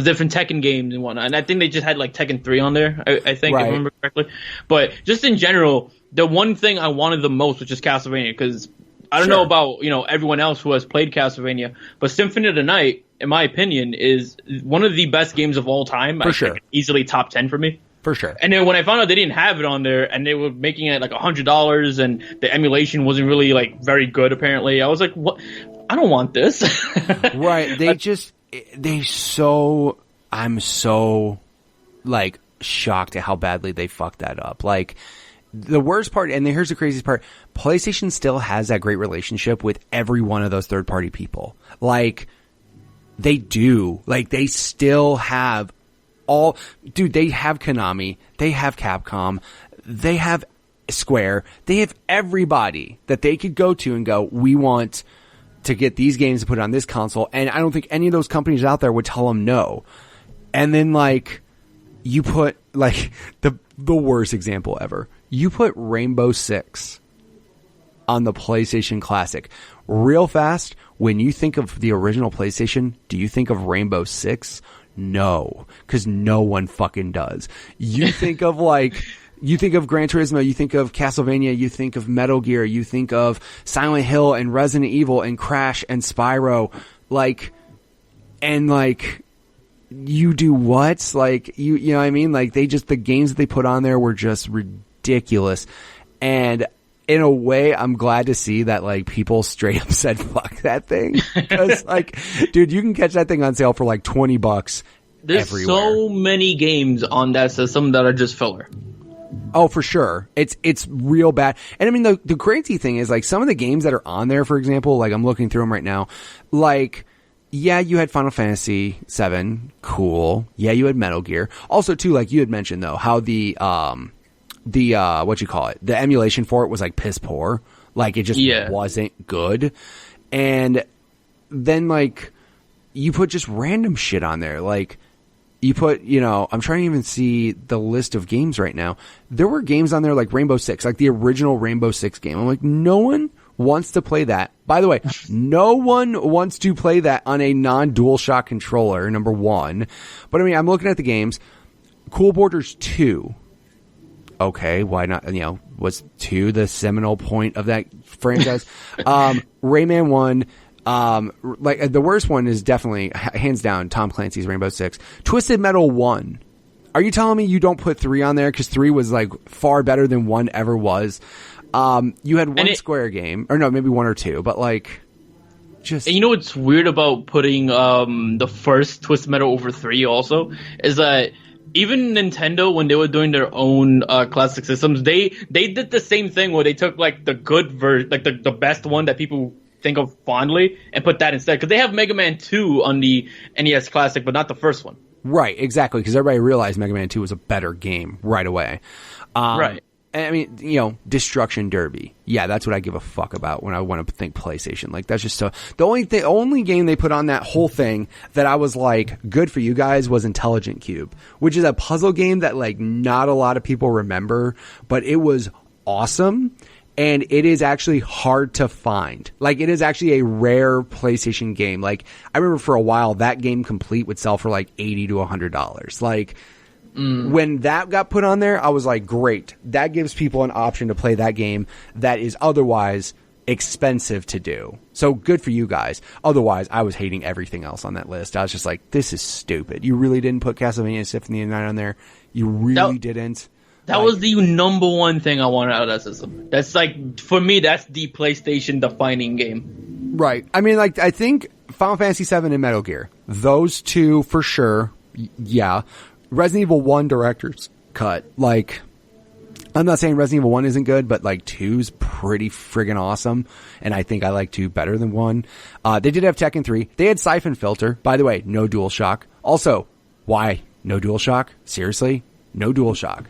different Tekken games and whatnot. And I think they just had like Tekken 3 on there, I think, right. If I remember correctly. But just in general, the one thing I wanted the most was just Castlevania, because I don't know about, you know, everyone else who has played Castlevania, but Symphony of the Night, in my opinion, is one of the best games of all time. For sure. Think easily top 10 for me. For sure. And then when I found out they didn't have it on there and they were making it like $100 and the emulation wasn't really like very good, apparently, I was like, what? I don't want this. Right. I'm so like shocked at how badly they fucked that up. Like, the worst part, and here's the craziest part, PlayStation still has that great relationship with every one of those third party people. Like, they do. Like, they still have they have Konami, they have Capcom, they have Square, they have everybody that they could go to and go, we want to get these games to put on this console. And I don't think any of those companies out there would tell them no. And then, like, you put, like, the worst example ever. You put Rainbow Six on the PlayStation Classic. Real fast, when you think of the original PlayStation, do you think of Rainbow Six? No, because no one fucking does. You think of, like, you think of Gran Turismo, you think of Castlevania, you think of Metal Gear, you think of Silent Hill and Resident Evil and Crash and Spyro, like, and, like, you do what? Like, you know what I mean? Like, the games that they put on there were just ridiculous. And in a way, I'm glad to see that, like, people straight up said, fuck that thing. Because, like, dude, you can catch that thing on sale for like $20 There's everywhere. so many games on that system that are just filler. Oh, for sure. It's real bad. And I mean, the crazy thing is, like, some of the games that are on there, for example, like, I'm looking through them right now, like, yeah, you had Final Fantasy VII, cool. Yeah, you had Metal Gear. Also, too, like you had mentioned, though, how the emulation for it was, like, piss poor. Like, it just wasn't good. And then, like, you put just random shit on there. Like, you put, you know, I'm trying to even see the list of games right now. There were games on there like Rainbow Six, like the original Rainbow Six game. I'm like, no one wants to play that. By the way, no one wants to play that on a non-DualShock controller, number one. But I mean, I'm looking at the games. Cool Borders 2. Okay, why not? You know, was 2 the seminal point of that franchise? Rayman 1. Like, the worst one is definitely, hands down, Tom Clancy's Rainbow Six. Twisted Metal 1. Are you telling me you don't put 3 on there? Because 3 was, like, far better than 1 ever was. You had one Square game, or no, maybe one or two, but like, just. And you know what's weird about putting the first Twisted Metal over 3 also is that even Nintendo, when they were doing their own classic systems, they did the same thing where they took like the good version, like the best one that people think of fondly, and put that instead. Because they have Mega Man 2 on the NES Classic, but not the first one. Right, exactly. Because everybody realized Mega Man 2 was a better game right away. Right. I mean, you know, Destruction Derby. Yeah, that's what I give a fuck about when I want to think PlayStation. Like, that's just so. The only game they put on that whole thing that I was like, good for you guys, was Intelligent Cube, which is a puzzle game that like not a lot of people remember, but it was awesome. And it is actually hard to find. Like, it is actually a rare PlayStation game. Like, I remember for a while that game complete would sell for like $80 to $100. Like. When that got put on there, I was like, great. That gives people an option to play that game that is otherwise expensive to do. So good for you guys. Otherwise, I was hating everything else on that list. I was just like, this is stupid. You really didn't put Castlevania Symphony of the Night on there? You really didn't? That was the number one thing I wanted out of that system. That's like, for me, that's the PlayStation defining game. Right. I mean, like, I think Final Fantasy VII and Metal Gear, those two for sure. Yeah. Resident Evil 1 Director's Cut. Like, I'm not saying Resident Evil 1 isn't good, but like 2's pretty friggin' awesome. And I think I like 2 better than 1. They did have Tekken 3. They had Siphon Filter. By the way, no DualShock. Also, why no DualShock? Seriously? No DualShock.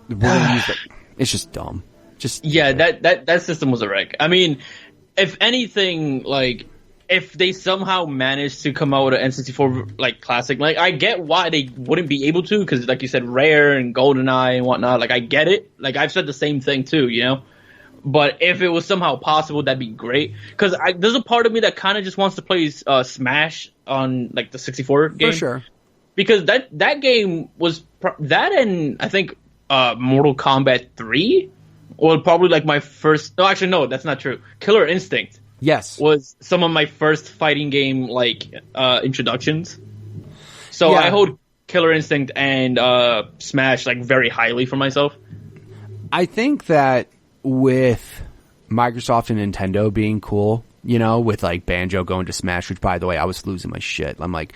It's just dumb. Yeah, that system was a wreck. I mean, if anything, like, if they somehow managed to come out with an N64 like classic, like, I get why they wouldn't be able to, because like you said, Rare and GoldenEye and whatnot, like, I get it. Like, I've said the same thing too, you know. But if it was somehow possible, that'd be great. Because there's a part of me that kind of just wants to play Smash on like the 64 game. For sure. Because that game was that, and I think Mortal Kombat 3 was probably like my first. No, actually, no, that's not true. Killer Instinct. Yes. Was some of my first fighting game, like, introductions. So yeah. I hold Killer Instinct and Smash, like, very highly for myself. I think that with Microsoft and Nintendo being cool, you know, with, like, Banjo going to Smash, which, by the way, I was losing my shit. I'm like,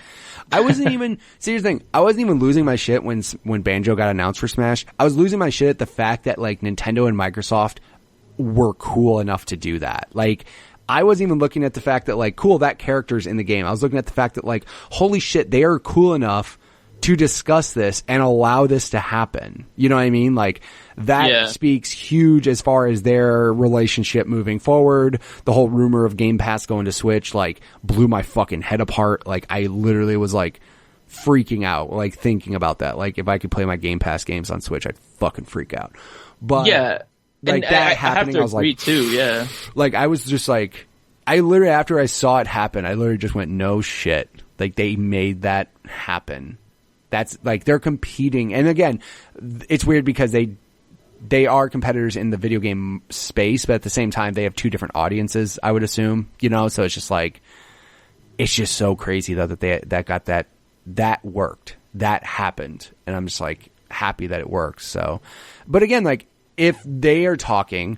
I wasn't even, see, here's the thing, I wasn't even losing my shit when Banjo got announced for Smash. I was losing my shit at the fact that, like, Nintendo and Microsoft were cool enough to do that. Like, I wasn't even looking at the fact that, like, cool, that character's in the game. I was looking at the fact that, like, holy shit, they are cool enough to discuss this and allow this to happen. You know what I mean? Like, that speaks huge as far as their relationship moving forward. The whole rumor of Game Pass going to Switch, like, blew my fucking head apart. Like, I literally was, like, freaking out, like, thinking about that. Like, if I could play my Game Pass games on Switch, I'd fucking freak out. But yeah. Like, and that happening, I was like, too, yeah. Like, I was just like, I literally, after I saw it happen, I literally just went, no shit. Like, they made that happen. That's, like, they're competing. And again, it's weird because they are competitors in the video game space, but at the same time, they have two different audiences, I would assume, you know? So it's just like, it's just so crazy, though, that worked. That happened. And I'm just, like, happy that it works. So, but again, like, if they are talking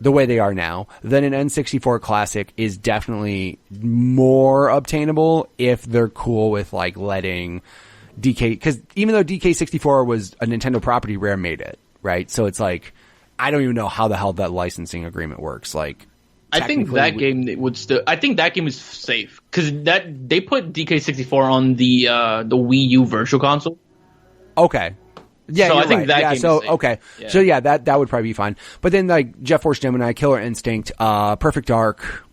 the way they are now, then an N64 Classic is definitely more obtainable if they're cool with, like, letting DK... Because even though DK64 was a Nintendo property, Rare made it, right? So it's like, I don't even know how the hell that licensing agreement works. Like, I think that game would still... I think that game is safe. Because they put DK64 on the Wii U Virtual Console. Okay. Yeah, so I think right. that game is safe. Okay. Yeah. So yeah, that would probably be fine. But then, like, Jet Force Gemini, Killer Instinct, Perfect Dark.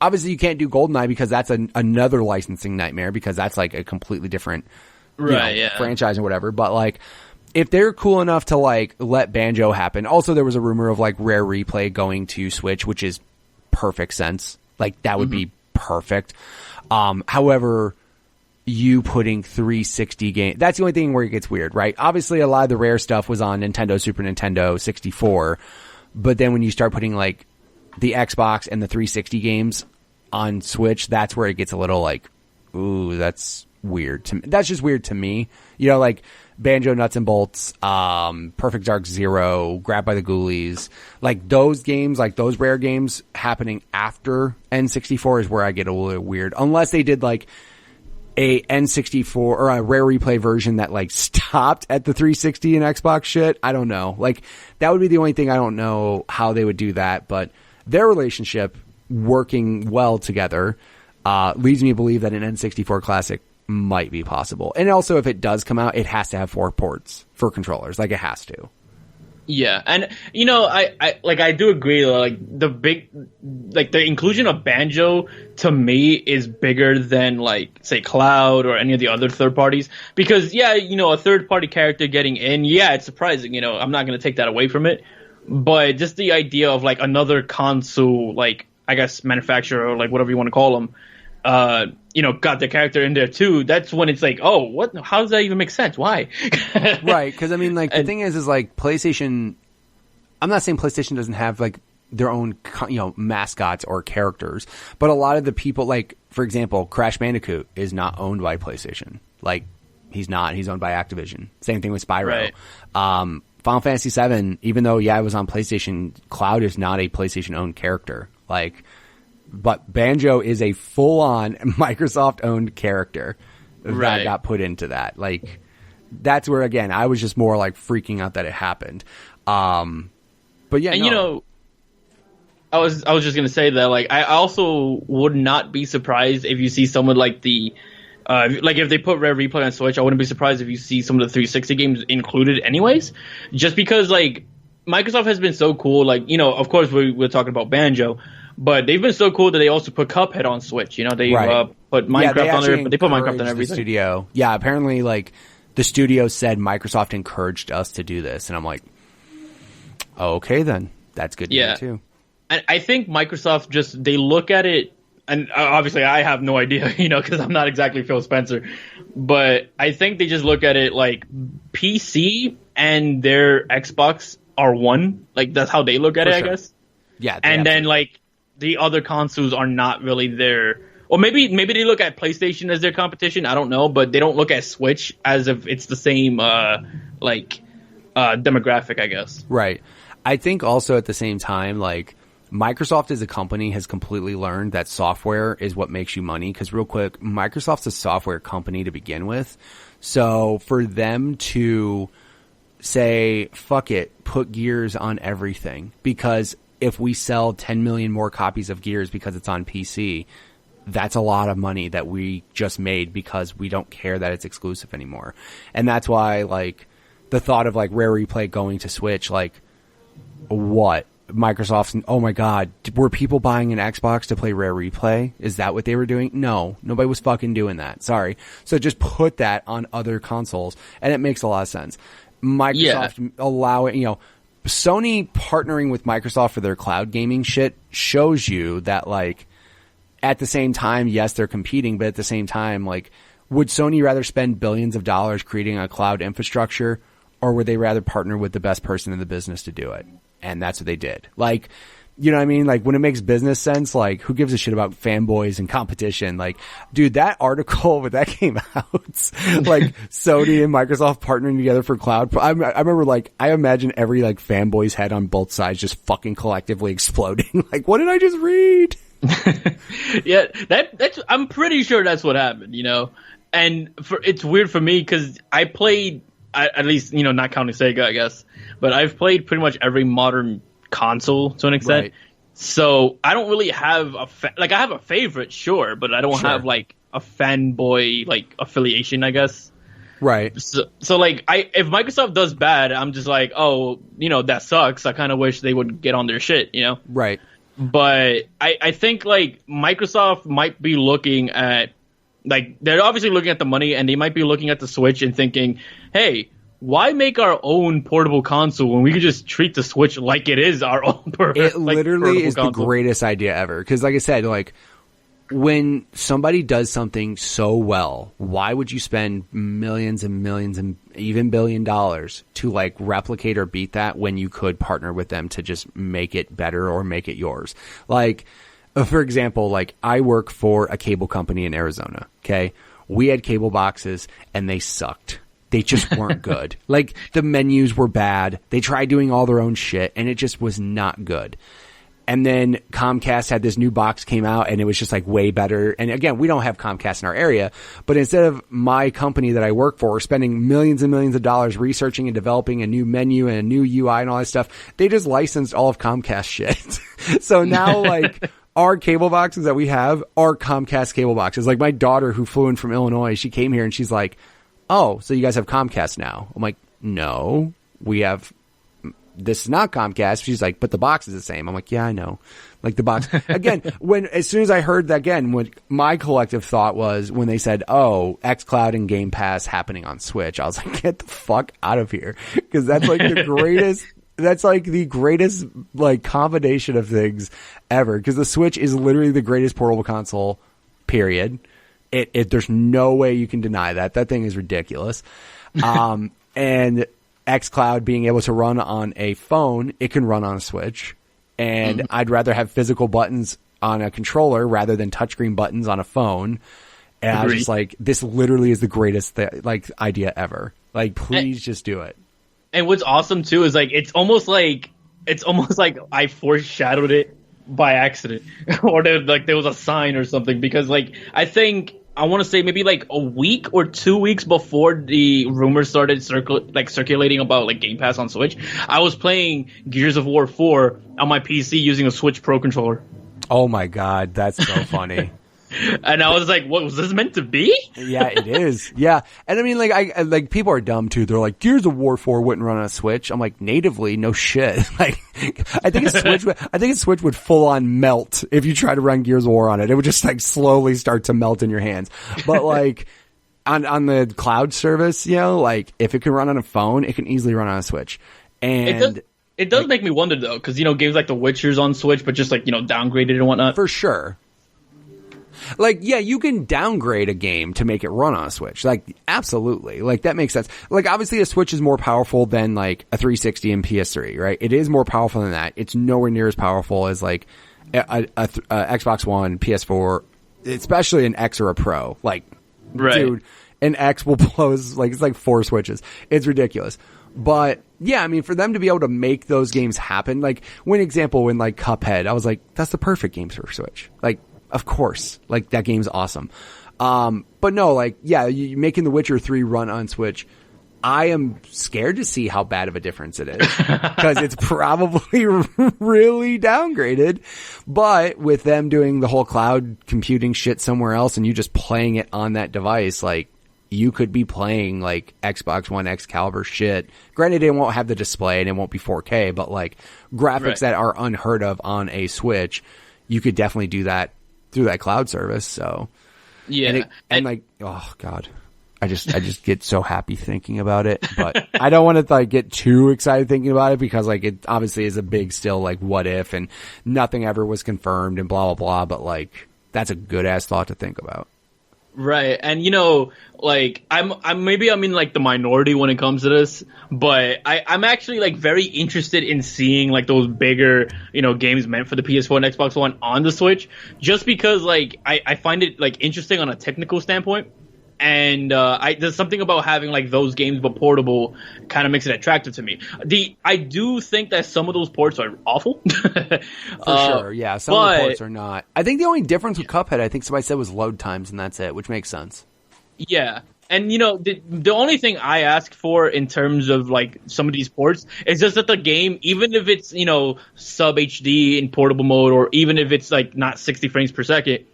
Obviously, you can't do GoldenEye because that's another licensing nightmare, because that's like a completely different franchise or whatever. But like, if they're cool enough to, like, let Banjo happen. Also, there was a rumor of, like, Rare Replay going to Switch, which is perfect sense. Like, that would be perfect. However, you putting 360 games, that's the only thing where it gets weird, right? Obviously, a lot of the Rare stuff was on Nintendo, Super Nintendo, 64, but then when you start putting, like, the Xbox and the 360 games on Switch, that's where it gets a little like, ooh, that's weird to me. That's just weird to me. You know, like, Banjo Nuts and Bolts, Perfect Dark Zero, Grabbed by the Ghoulies, like those games, like those rare games happening after N64 is where I get a little weird. Unless they did like a N64 or a rare replay version that like stopped at the 360 and Xbox shit. I don't know. Like that would be the only thing. I don't know how they would do that, but their relationship working well together leads me to believe that an N64 classic might be possible. And also, if it does come out, it has to have 4 ports for controllers. Like, it has to. Yeah, and you know, I do agree. Like the inclusion of Banjo to me is bigger than like say Cloud or any of the other third parties, because yeah, you know, a third party character getting in, yeah, it's surprising. You know, I'm not going to take that away from it, but just the idea of like another console, like I guess manufacturer or like whatever you want to call them, you know, got the character in there too. That's when it's like, oh, what? How does that even make sense? Why? Right, because I mean, like the thing is like PlayStation. I'm not saying PlayStation doesn't have like their own, you know, mascots or characters, but a lot of the people, like for example, Crash Bandicoot is not owned by PlayStation. Like he's not. He's owned by Activision. Same thing with Spyro. Right. Final Fantasy VII, even though yeah, it was on PlayStation, Cloud is not a PlayStation owned character. Like. But Banjo is a full-on Microsoft-owned character that got put into that. Like, that's where, again, I was just more, like, freaking out that it happened. But, yeah, and, you know, I was just going to say that, like, I also would not be surprised if you see someone like the, like, if they put Rare Replay on Switch, I wouldn't be surprised if you see some of the 360 games included anyways. Just because, like, Microsoft has been so cool. Like, you know, of course, we're talking about Banjo, but they've been so cool that they also put Cuphead on Switch. You know, they put Minecraft on there, but they put Minecraft on everything. Studio. Yeah, apparently, like, the studio said Microsoft encouraged us to do this. And I'm like, oh, okay, then. That's good to hear, too. And I think Microsoft just, they look at it, and obviously I have no idea, you know, because I'm not exactly Phil Spencer. But I think they just look at it like PC and their Xbox are one. Like, that's how they look at it, I guess. Yeah. And then, like, the other consoles are not really there. Or maybe they look at PlayStation as their competition. I don't know, but they don't look at Switch as if it's the same demographic, I guess. Right. I think also at the same time, like Microsoft as a company has completely learned that software is what makes you money. Because real quick, Microsoft's a software company to begin with. So for them to say, fuck it, put Gears on everything, because if we sell 10 million more copies of Gears because it's on PC, that's a lot of money that we just made because we don't care that it's exclusive anymore. And that's why, like, the thought of, like, Rare Replay going to Switch, like, what? Microsoft's, oh my god, were people buying an Xbox to play Rare Replay? Is that what they were doing? No, nobody was fucking doing that. Sorry. So just put that on other consoles, and it makes a lot of sense. Microsoft allowing, you know, Sony partnering with Microsoft for their cloud gaming shit shows you that, like, at the same time, yes, they're competing, but at the same time, like, would Sony rather spend billions of dollars creating a cloud infrastructure, or would they rather partner with the best person in the business to do it? And that's what they did. Like, you know what I mean? Like, when it makes business sense, like, who gives a shit about fanboys and competition? Like, dude, that article when that came out, like, Sony and Microsoft partnering together for cloud. I remember, like, I imagine every, like, fanboy's head on both sides just fucking collectively exploding. Like, what did I just read? Yeah, that's, I'm pretty sure that's what happened, you know? And it's weird for me because I played, at least, you know, not counting Sega, I guess, but I've played pretty much every modern console to an extent. Right. So I don't really have I have a favorite, sure, but I don't have like a fanboy like affiliation, I guess. Right. So like if Microsoft does bad, I'm just like, oh, you know, that sucks. I kind of wish they would get on their shit, you know? Right. But I think like Microsoft might be looking at, like, they're obviously looking at the money, and they might be looking at the Switch and thinking, hey, why make our own portable console when we could just treat the Switch like it is our own It literally is console. The greatest idea ever. Because like I said, like, when somebody does something so well, why would you spend millions and millions and even $1 billion to, like, replicate or beat that when you could partner with them to just make it better or make it yours? Like, for example, like, I work for a cable company in Arizona, okay? We had cable boxes, and they sucked. they just weren't good. Like, the menus were bad. They tried doing all their own shit, and it just was not good. And then Comcast had this new box came out, and it was just like way better. And again, we don't have Comcast in our area, but instead of my company that I work for spending millions and millions of dollars researching and developing a new menu and a new UI and all that stuff, they just licensed all of Comcast shit. So now, like, our cable boxes that we have are Comcast cable boxes. Like, my daughter who flew in from Illinois, she came here and she's like, "Oh, so you guys have Comcast now?" I'm like, "No, we have." This is not Comcast. She's like, "But the box is the same." I'm like, "Yeah, I know." Like, the box again, as soon as I heard that again, what my collective thought was when they said, "Oh, xCloud and Game Pass happening on Switch," I was like, "Get the fuck out of here." Cause that's like the greatest, that's like the greatest like combination of things ever. Cause the Switch is literally the greatest portable console, period. There's no way you can deny that. That thing is ridiculous. And xCloud being able to run on a phone, it can run on a Switch. And I'd rather have physical buttons on a controller rather than touchscreen buttons on a phone. And I was just like, this literally is the greatest idea ever. Like, please just do it. And what's awesome too is like it's almost like I foreshadowed it by accident, or there was a sign or something, because like I want to say maybe like a week or 2 weeks before the rumors started circulating about like Game Pass on Switch, I was playing Gears of War 4 on my PC using a Switch Pro controller. Oh my God, that's so funny. And I was like, what was this meant to be? Yeah, it is. Yeah. And I mean, like people are dumb too. They're like, Gears of War 4 wouldn't run on a Switch. I'm like, natively, no shit. Like, I think a Switch would full on melt if you try to run Gears of War on it. It would just like slowly start to melt in your hands. But like on the cloud service, you know, like if it can run on a phone, it can easily run on a Switch. And it does make me wonder though, because you know, games like The Witcher's on Switch, but just like, you know, downgraded and whatnot. For sure. Like, yeah, you can downgrade a game to make it run on a Switch. Like, absolutely. Like, that makes sense. Like, obviously a Switch is more powerful than, like, a 360 and PS3, right? It is more powerful than that. It's nowhere near as powerful as, like, a Xbox One, PS4, especially an X or a Pro. Like, right. Dude, an X will blow, like, it's like 4 Switches. It's ridiculous. But, yeah, I mean, for them to be able to make those games happen, like, when like, Cuphead, I was like, that's the perfect game for Switch. Like, of course, like that game's awesome. But no, like, yeah, you making The Witcher 3 run on Switch, I am scared to see how bad of a difference it is, because it's probably really downgraded. But with them doing the whole cloud computing shit somewhere else and you just playing it on that device, like, you could be playing like Xbox One X caliber shit. Granted, it won't have the display and it won't be 4K, but like graphics that are unheard of on a Switch, you could definitely do that through that cloud service. So yeah, and like, oh God, I just get so happy thinking about it, but I don't want to like get too excited thinking about it, because like it obviously is a big still like what if, and nothing ever was confirmed and blah blah blah, but like that's a good ass thought to think about. Right. And you know, like I'm in like the minority when it comes to this, but I'm actually like very interested in seeing like those bigger, you know, games meant for the PS4 and Xbox One on the Switch, just because like I find it like interesting on a technical standpoint. And there's something about having like those games but portable kind of makes it attractive to me. I do think that some of those ports are awful. For sure, yeah. Some of the ports are not. I think the only difference with Cuphead, I think somebody said, was load times, and that's it, which makes sense. Yeah. And, you know, the only thing I ask for in terms of, like, some of these ports is just that the game, even if it's, you know, sub HD in portable mode, or even if it's, like, not 60 frames per second,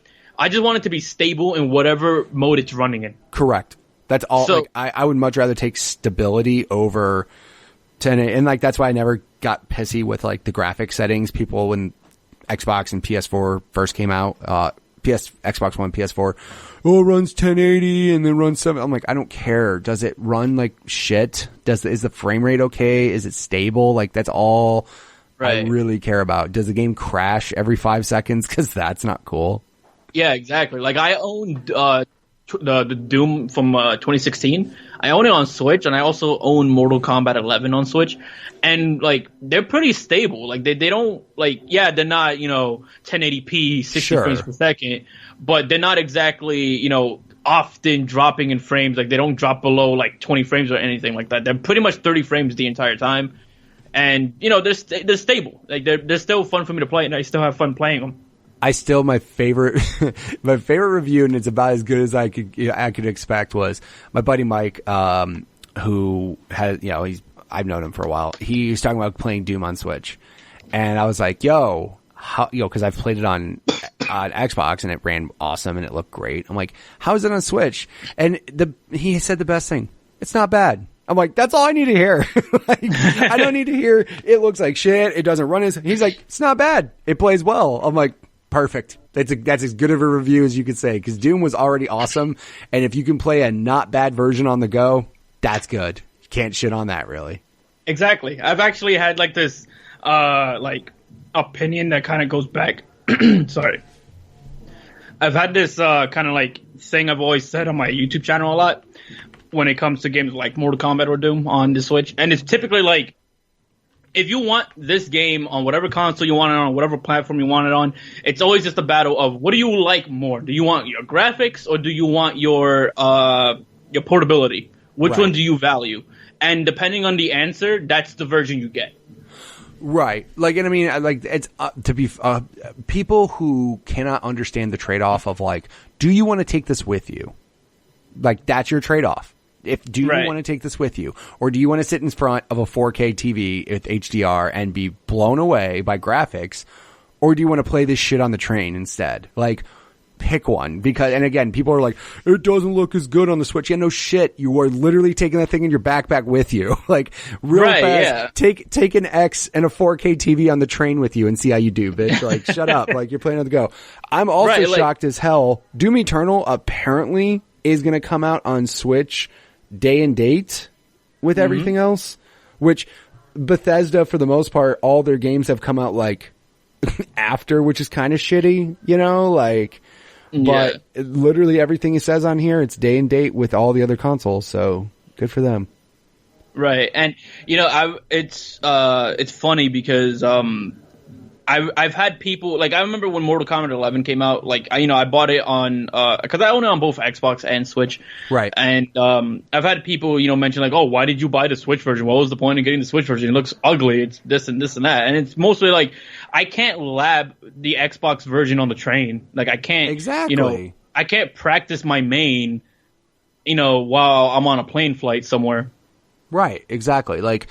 I just want it to be stable in whatever mode it's running in. Correct. That's all. So, like, I would much rather take stability over 10. And, like, that's why I never got pissy with, like, the graphic settings. People, when Xbox and PS4 first came out, Xbox One, PS4, it runs 1080 and then runs 7. I'm like, I don't care. Does it run like shit? Is the frame rate okay? Is it stable? Like, that's all I really care about. Does the game crash every 5 seconds? Because that's not cool. Yeah, exactly. Like, I owned the Doom from 2016. I own it on Switch, and I also own Mortal Kombat 11 on Switch. And, like, they're pretty stable. Like, they don't, like, yeah, they're not, you know, 1080p, 60 frames per second, but they're not exactly, you know, often dropping in frames. Like, they don't drop below like 20 frames or anything like that. They're pretty much 30 frames the entire time. And, you know, they're stable. Like, they're still fun for me to play, and I still have fun playing them. My favorite review, and it's about as good as I could expect, was my buddy Mike, who has, you know, I've known him for a while. He was talking about playing Doom on Switch, and I was like, yo, how, you know, because I've played it on Xbox and it ran awesome and it looked great. I'm like, how is it on Switch? And he said the best thing. It's not bad. I'm like, that's all I need to hear. Like, I don't need to hear it looks like shit. It doesn't run as. He's like, it's not bad. It plays well. I'm like, perfect. That's as good of a review as you could say, because Doom was already awesome. And if you can play a not bad version on the go, that's good. You can't shit on that, really. Exactly. I've actually had like this, like opinion that kind of goes back. Sorry. I've had this kind of like thing I've always said on my YouTube channel a lot when it comes to games like Mortal Kombat or Doom on the Switch. And it's typically like, if you want this game on whatever console you want it on, whatever platform you want it on, it's always just a battle of what do you like more? Do you want your graphics or do you want your portability? Which one do you value? And depending on the answer, that's the version you get. Right. Like, and I mean, like, it's to be people who cannot understand the trade-off of like, do you want to take this with you? Like, that's your trade-off. Do you want to take this with you? Or do you want to sit in front of a 4K TV with HDR and be blown away by graphics? Or do you want to play this shit on the train instead? Like, pick one. Because, and again, people are like, it doesn't look as good on the Switch. Yeah, no shit. You are literally taking that thing in your backpack with you. Like, real fast. Yeah. Take an X and a 4K TV on the train with you and see how you do, bitch. Like, shut up. Like, you're playing on the go. I'm also shocked as hell. Doom Eternal apparently is going to come out on Switch day and date with everything else, which Bethesda, for the most part, all their games have come out like after, which is kind of shitty, you know, like, but literally everything he says on here, it's day and date with all the other consoles. So good for them. Right. And, you know, it's funny because, I've had people, like, I remember when Mortal Kombat 11 came out, like, I bought it on, because I own it on both Xbox and Switch. Right. And I've had people, mention, like, oh, why did you buy the Switch version? What was the point of getting the Switch version? It looks ugly. It's this and this and that. And it's mostly, like, I can't lab the Xbox version on the train. Like, I can't, exactly. I can't practice my main, while I'm on a plane flight somewhere. Right, exactly. Like,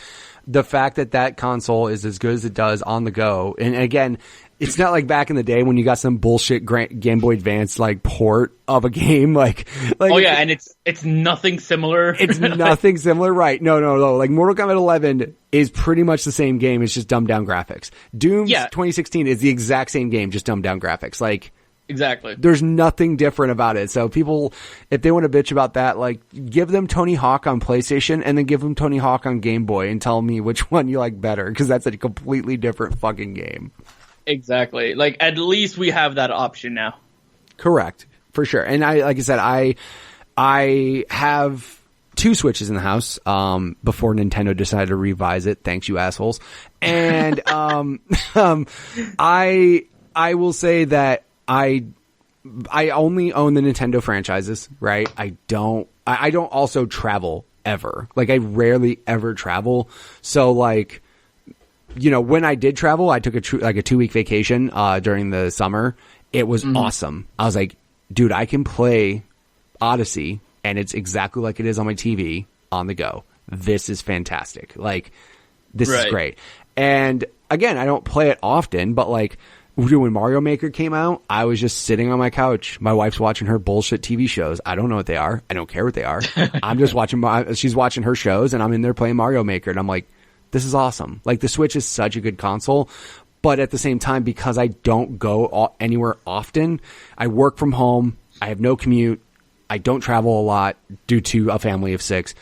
the fact that console is as good as it does on the go. And again, it's not like back in the day when you got some bullshit Game Boy Advance like port of a game. Like oh yeah, and it's nothing similar. It's nothing similar, right? No. Like Mortal Kombat 11 is pretty much the same game. It's just dumbed down graphics. Doom 2016 is the exact same game, just dumbed down graphics. Like, exactly. There's nothing different about it. So people, if they want to bitch about that, like, give them Tony Hawk on PlayStation and then give them Tony Hawk on Game Boy and tell me which one you like better, because that's a completely different fucking game. Exactly. Like, at least we have that option now. Correct. For sure. And like I said, I have 2 Switches in the house, before Nintendo decided to revise it. Thanks, you assholes. And, I will say that I only own the Nintendo franchises, right? I don't also travel ever. Like, I rarely ever travel. So, like, when I did travel, I took a 2-week vacation, during the summer. It was awesome. I was like, dude, I can play Odyssey and it's exactly like it is on my TV on the go. This is fantastic. Like, this is great. And again, I don't play it often, but like, when Mario Maker came out, I was just sitting on my couch. My wife's watching her bullshit TV shows. I don't know what they are. I don't care what they are. I'm just watching she's watching her shows and I'm in there playing Mario Maker. And I'm like, this is awesome. Like, the Switch is such a good console. But at the same time, because I don't go anywhere often, I work from home. I have no commute. I don't travel a lot due to a family of 6.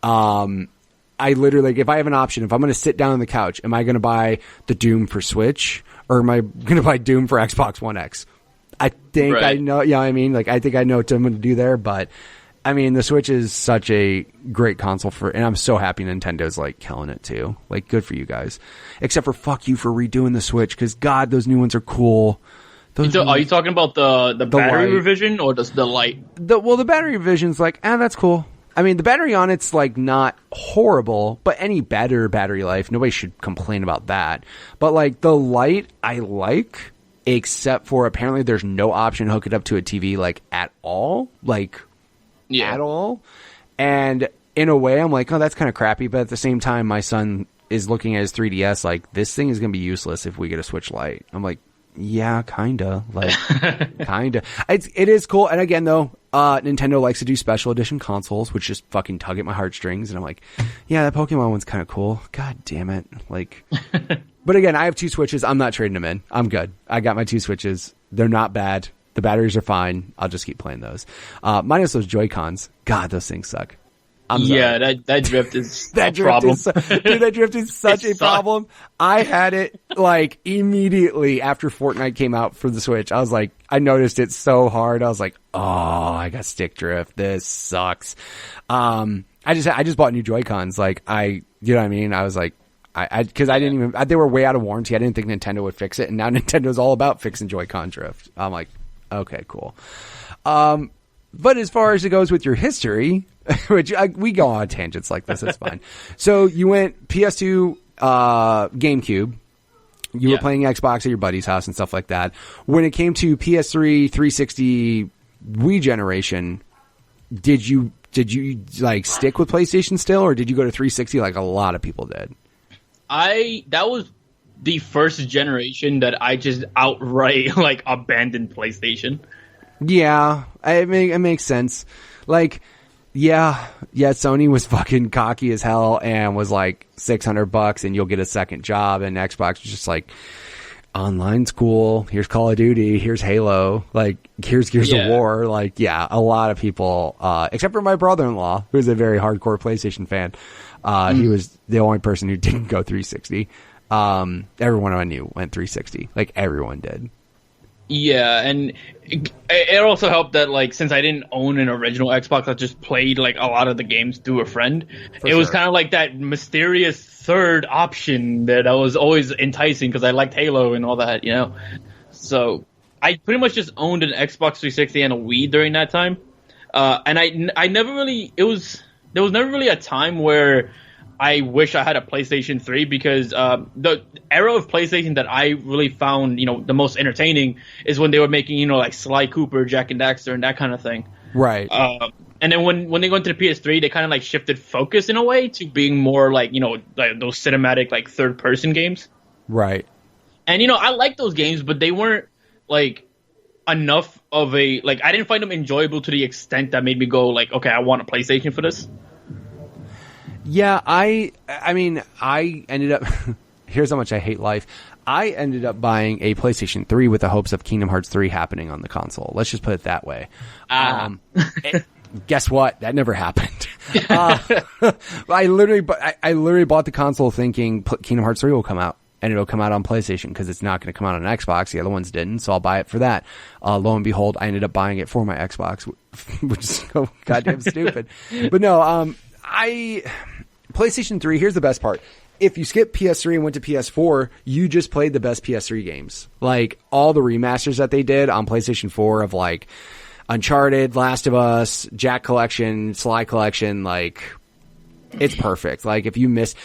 I literally, like, if I have an option, if I'm going to sit down on the couch, am I going to buy the Doom for Switch or am I going to buy Doom for Xbox One X? I think I know, I mean, like, I think I know what I'm going to do there, but I mean, the Switch is such a great console and I'm so happy Nintendo's like killing it too. Like, good for you guys. Except for fuck you for redoing the Switch, because God, those new ones are cool. Are you talking about the battery light. revision or the light? The battery revision's like, that's cool. I mean, the battery on it's like not horrible, but any better battery life, nobody should complain about that. But like the light, I like, except for apparently there's no option to hook it up to a TV like at all, at all. And in a way, I'm like, oh, that's kind of crappy. But at the same time, my son is looking at his 3DS like, this thing is going to be useless if we get a Switch Lite. I'm like, yeah, kinda. Like, kinda. It is cool. And again, though, Nintendo likes to do special edition consoles, which just fucking tug at my heartstrings. And I'm like, yeah, that Pokemon one's kind of cool. God damn it. Like, but again, I have 2 Switches. I'm not trading them in. I'm good. I got my 2 Switches. They're not bad. The batteries are fine. I'll just keep playing those. Minus those Joy-Cons. God, those things suck. Yeah, that drift is a problem. Dude, that drift is such a problem. I had it like immediately after Fortnite came out for the Switch. I was like, I noticed it so hard. I was like, oh, I got stick drift. This sucks. I just bought new Joy-Cons. Like you know what I mean? I was like, cause I didn't even, they were way out of warranty. I didn't think Nintendo would fix it. And now Nintendo's all about fixing Joy-Con drift. I'm like, okay, cool. But as far as it goes with your history, which we go on tangents like this, it's fine. So you went PS2, GameCube. You were playing Xbox at your buddy's house and stuff like that. When it came to PS3, 360, Wii generation, did you like stick with PlayStation still, or did you go to 360 like a lot of people did? That was the first generation that I just outright like abandoned PlayStation. Yeah, it makes sense. Like, yeah, Sony was fucking cocky as hell and was like $600 and you'll get a second job, and Xbox was just like, online's cool. Here's Call of Duty. Here's Halo. Like, here's Gears of War. Like, yeah, a lot of people, except for my brother-in-law, who's a very hardcore PlayStation fan. He was the only person who didn't go 360. Everyone I knew went 360. Like, everyone did. Yeah, and it also helped that, like, since I didn't own an original Xbox, I just played, like, a lot of the games through a friend. It was kind of like that mysterious third option that I was always enticing because I liked Halo and all that, you know? So I pretty much just owned an Xbox 360 and a Wii during that time. And I never really, there was never really a time where I wish I had a PlayStation 3, because the era of PlayStation that I really found, you know, the most entertaining is when they were making, you know, like Sly Cooper, Jack and Daxter, and that kind of thing. Right. And then when they went to the PS3, they kind of like shifted focus in a way to being more like, you know, like those cinematic like third person games. Right. And, you know, I like those games, but they weren't like enough of a, like, I didn't find them enjoyable to the extent that made me go like, okay, I want a PlayStation for this. Yeah, I mean, I ended up, here's how much I hate life. I ended up buying a PlayStation 3 with the hopes of Kingdom Hearts 3 happening on the console. Let's just put it that way. Guess what? That never happened. I literally bought the console thinking Kingdom Hearts 3 will come out, and it'll come out on PlayStation because it's not going to come out on Xbox. The other ones didn't, so I'll buy it for that. Lo and behold, I ended up buying it for my Xbox, which is so goddamn stupid. But no, PlayStation 3, here's the best part. If you skip PS3 and went to PS4, you just played the best PS3 games. Like, all the remasters that they did on PlayStation 4 of, like, Uncharted, Last of Us, Jack Collection, Sly Collection, like, it's perfect. Like, if you miss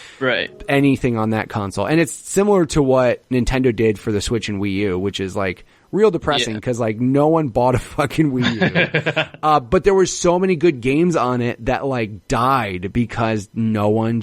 anything on that console. And it's similar to what Nintendo did for the Switch and Wii U, which is, like, real depressing because like no one bought a fucking Wii U. But there were so many good games on it that like died because no one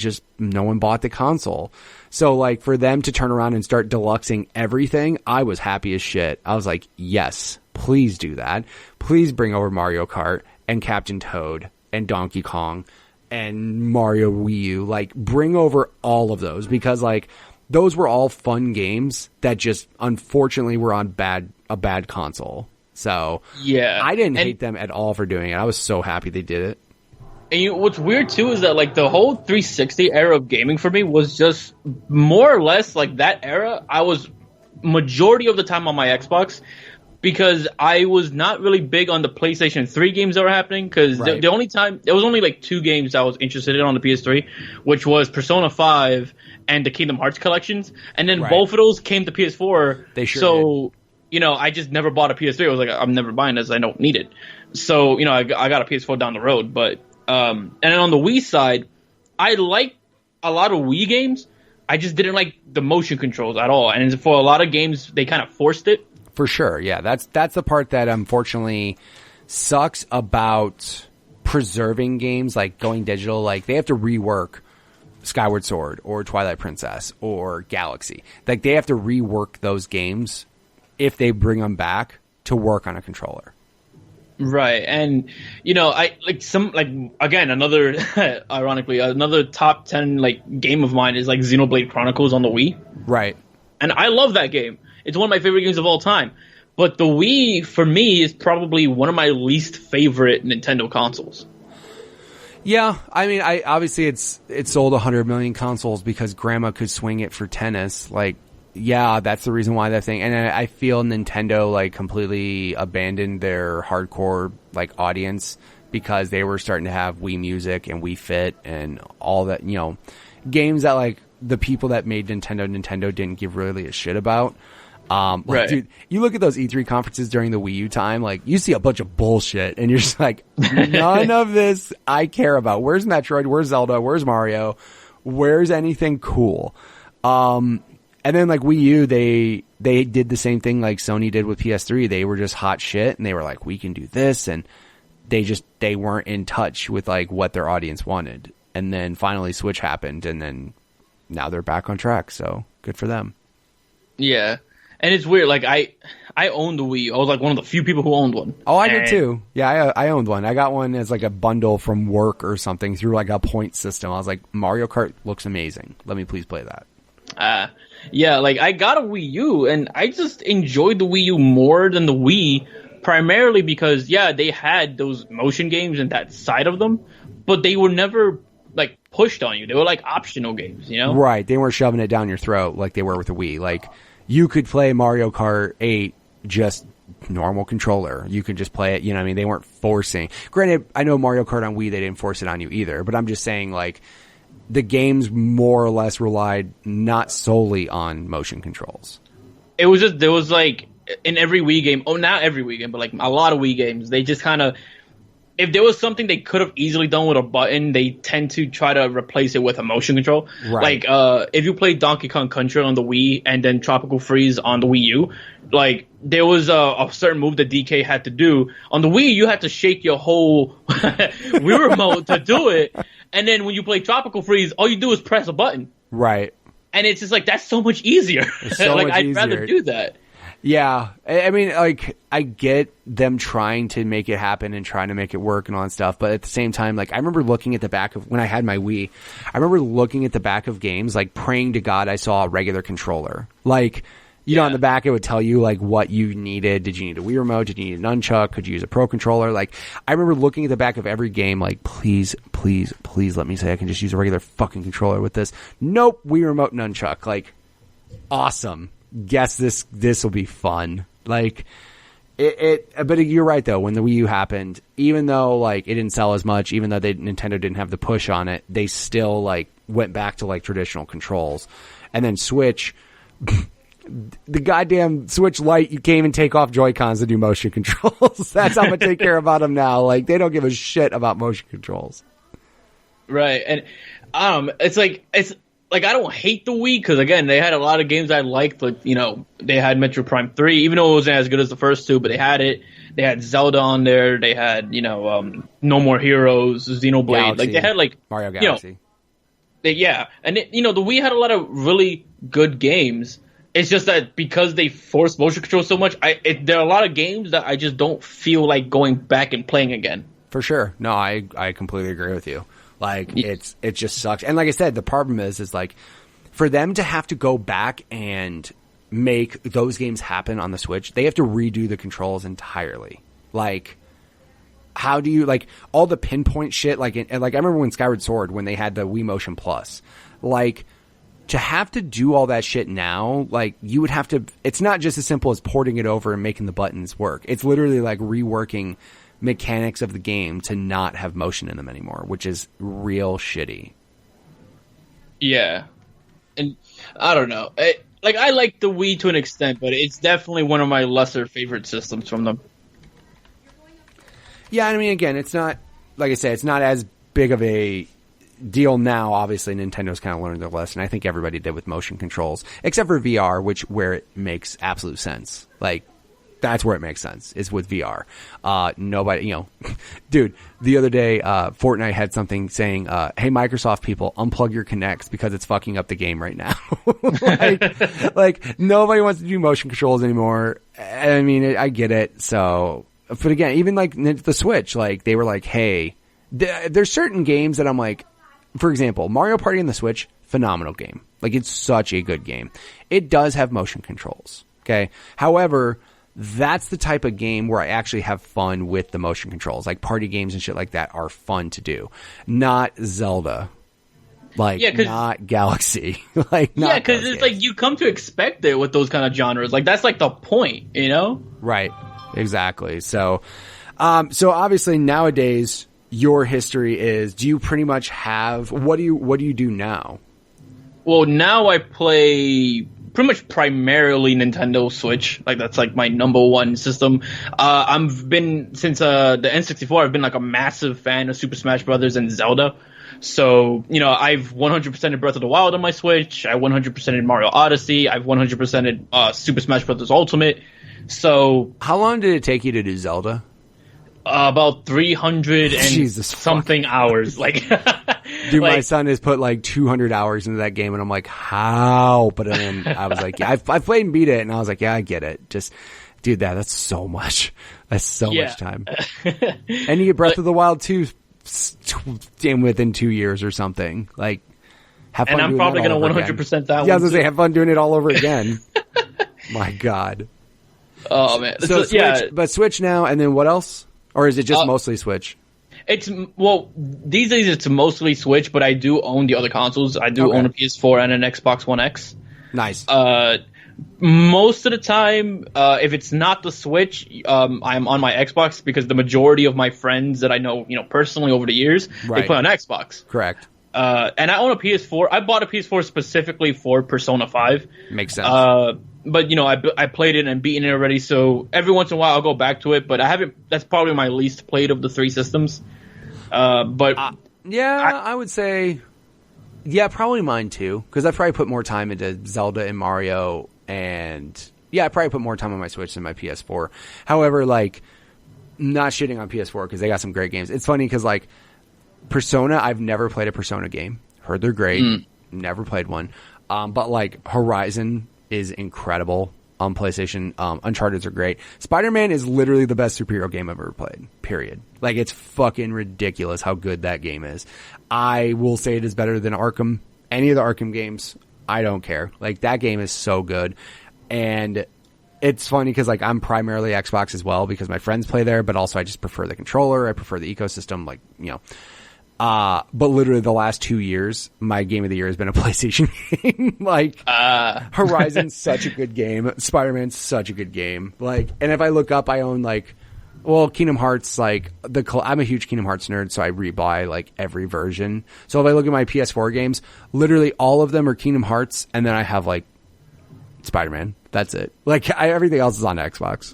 bought the console. So like for them to turn around and start deluxing everything, I was happy as shit. I was like, yes, please do that. Please bring over Mario Kart and Captain Toad and Donkey Kong and Mario Wii U. Like, bring over all of those, because like those were all fun games that just unfortunately were on a bad console. So yeah, I didn't hate them at all for doing it. I was so happy they did it. And what's weird too is that like the whole 360 era of gaming for me was just more or less like that era. I was majority of the time on my Xbox because I was not really big on the PlayStation 3 games that were happening, because the only time there was only like 2 games I was interested in on the PS3, which was Persona 5 and the Kingdom Hearts collections, and then both of those came to PS4. They sure did. I just never bought a PS3. I was like, I'm never buying this. I don't need it. So, I got a PS4 down the road. But and then on the Wii side, I like a lot of Wii games. I just didn't like the motion controls at all. And for a lot of games, they kind of forced it. For sure, yeah. That's the part that unfortunately sucks about preserving games, like going digital. Like, they have to rework Skyward Sword or Twilight Princess or Galaxy. Like, they have to rework those games if they bring them back to work on a controller. Right. And, I again, another, ironically, another top 10, game of mine is, Xenoblade Chronicles on the Wii. Right. And I love that game. It's one of my favorite games of all time. But the Wii, for me, is probably one of my least favorite Nintendo consoles. Yeah, I mean, obviously it sold 100 million consoles because grandma could swing it for tennis. Like, yeah, that's the reason why that thing. And I feel Nintendo completely abandoned their hardcore audience because they were starting to have Wii Music and Wii Fit and all that, games that the people that made Nintendo didn't give really a shit about. Right. Dude, you look at those E3 conferences during the Wii U time, you see a bunch of bullshit and you're just none of this I care about. Where's Metroid? Where's Zelda? Where's Mario? Where's anything cool? And then Wii U, they did the same thing like Sony did with PS3. They were just hot shit and they were like, we can do this. And they weren't in touch with what their audience wanted. And then finally Switch happened and then now they're back on track. So good for them. Yeah. And it's weird. I owned the Wii. I was one of the few people who owned one. Oh, I did too. Yeah, I owned one. I got one as a bundle from work or something through a point system. I was like, Mario Kart looks amazing. Let me please play that. Yeah, I got a Wii U and I just enjoyed the Wii U more than the Wii, primarily because, yeah, they had those motion games and that side of them, but they were never pushed on you. They were optional games, Right. They weren't shoving it down your throat like they were with the Wii. You could play Mario Kart 8 just normal controller. You could just play it, they weren't forcing. Granted, I know Mario Kart on Wii, they didn't force it on you either, but I'm just saying, the games more or less relied not solely on motion controls. It was just, there was in every Wii game, not every Wii game, but a lot of Wii games, they just kind of, if there was something they could have easily done with a button, they tend to try to replace it with a motion control. Right. If you play Donkey Kong Country on the Wii and then Tropical Freeze on the Wii U, there was a certain move that DK had to do. On the Wii, you had to shake your whole Wii remote to do it. And then when you play Tropical Freeze, all you do is press a button. Right. And it's just that's so much easier. It's so much I'd easier. rather do that. Yeah, I mean, I get them trying to make it happen and trying to make it work and all that stuff, but at the same time, I remember looking at the back of, when I had my Wii, I remember looking at the back of games, praying to God I saw a regular controller. You know, on the back it would tell you, what you needed. Did you need a Wii remote? Did you need a nunchuck? Could you use a Pro controller? I remember looking at the back of every game, please, please, please let me say I can just use a regular fucking controller with this. Nope, Wii remote nunchuck. Awesome. Guess this will be fun. But you're right though. When the Wii U happened, even though it didn't sell as much, even though Nintendo didn't have the push on it, they still went back to traditional controls. And then Switch, the goddamn Switch Lite, you can't even take off Joy-Cons to do motion controls. That's how I'm gonna take care about them now. They don't give a shit about motion controls. Right, and it's I don't hate the Wii because again they had a lot of games I liked. They had Metroid Prime 3, even though it wasn't as good as the first two, but they had it. They had Zelda on there. They had No More Heroes, Xenoblade. Galaxy. They had Mario Galaxy. The Wii had a lot of really good games. It's just that because they forced motion control so much, there are a lot of games that I just don't feel like going back and playing again. For sure. No, I completely agree with you. It just sucks. And like I said, the problem is for them to have to go back and make those games happen on the Switch, they have to redo the controls entirely. How do you, all the pinpoint shit, I remember when Skyward Sword, when they had the Wii Motion Plus, to have to do all that shit now, you would have to, it's not just as simple as porting it over and making the buttons work. It's literally reworking mechanics of the game to not have motion in them anymore, which is real shitty. Yeah. And I don't know. like I like the Wii to an extent, but it's definitely one of my lesser favorite systems from them. Yeah, I mean, again, it's not, like I said, it's not as big of a deal now. Obviously, Nintendo's kind of learned their lesson. I think everybody did with motion controls, except for VR, where it makes absolute sense. Like, that's where it makes sense, is with VR. Nobody, dude, the other day, Fortnite had something saying, hey, Microsoft people, unplug your Kinects because it's fucking up the game right now. like, nobody wants to do motion controls anymore. I mean, I get it. So, but again, even like the Switch, like, they were like, hey, there's certain games that I'm like, for example, Mario Party on the Switch, phenomenal game. Like, it's such a good game. It does have motion controls. Okay. However, that's the type of game where I actually have fun with the motion controls. Like, party games and shit like that are fun to do. Not Zelda. Like, not Galaxy. Like, not because it's like you come to expect it with those kind of genres. Like, that's like the point, Right. Exactly. So obviously nowadays your history is, do you pretty much have, what do you do now? Well, now I play pretty much primarily Nintendo Switch. Like, that's like my number one system. I've been, since the N64, I've been like a massive fan of Super Smash Brothers and Zelda. So, I've 100%ed Breath of the Wild on my Switch. I 100%ed Mario Odyssey. I've 100%ed Super Smash Brothers Ultimate. So, how long did it take you to do Zelda? About 300 and something hours. Like, dude, my son has put like 200 hours into that game, and I'm like, how? But then I was like, yeah, I've played and beat it, and I was like, yeah, I get it. Just, dude, that's so much. That's so much time. And you get Breath of the Wild 2 within 2 years or something. Like, have fun. And I'm probably going to 100% that one. Yeah, I was going to say, have fun doing it all over again. My God. Oh, man. So Switch, but Switch now, and then what else? Or is it just mostly Switch? These days it's mostly Switch, but I do own the other consoles. I do own a PS4 and an Xbox One X. Nice. Most of the time, if it's not the Switch, I'm on my Xbox, because the majority of my friends that I know, personally over the years, they play on Xbox. Correct. And I own a PS4. I bought a PS4 specifically for Persona 5. Makes sense. But I played it and beaten it already, so every once in a while I'll go back to it. But I haven't. That's probably my least played of the three systems. I would say, probably mine too, because I probably put more time into Zelda and Mario, and I probably put more time on my Switch than my PS4. However, like, not shitting on PS4 because they got some great games. It's funny because, like, Persona, I've never played a Persona game. Heard they're great. Never played one. But like Horizon is incredible on PlayStation. Uncharted are great. Spider-Man is literally the best superhero game I've ever played. Period. Like, it's fucking ridiculous how good that game is. I will say it is better than Arkham. Any of the Arkham games, I don't care. Like, that game is so good. And it's funny because, like, I'm primarily Xbox as well because my friends play there, but also I just prefer the controller. I prefer the ecosystem. Like, but literally the last 2 years, my game of the year has been a PlayStation game. Like, Horizon's such a good game. Spider-Man's such a good game. Like, and if I look up, I own Kingdom Hearts, like, I'm a huge Kingdom Hearts nerd, so I rebuy like every version. So if I look at my PS4 games, literally all of them are Kingdom Hearts, and then I have like Spider-Man. That's it. Like, everything else is on Xbox.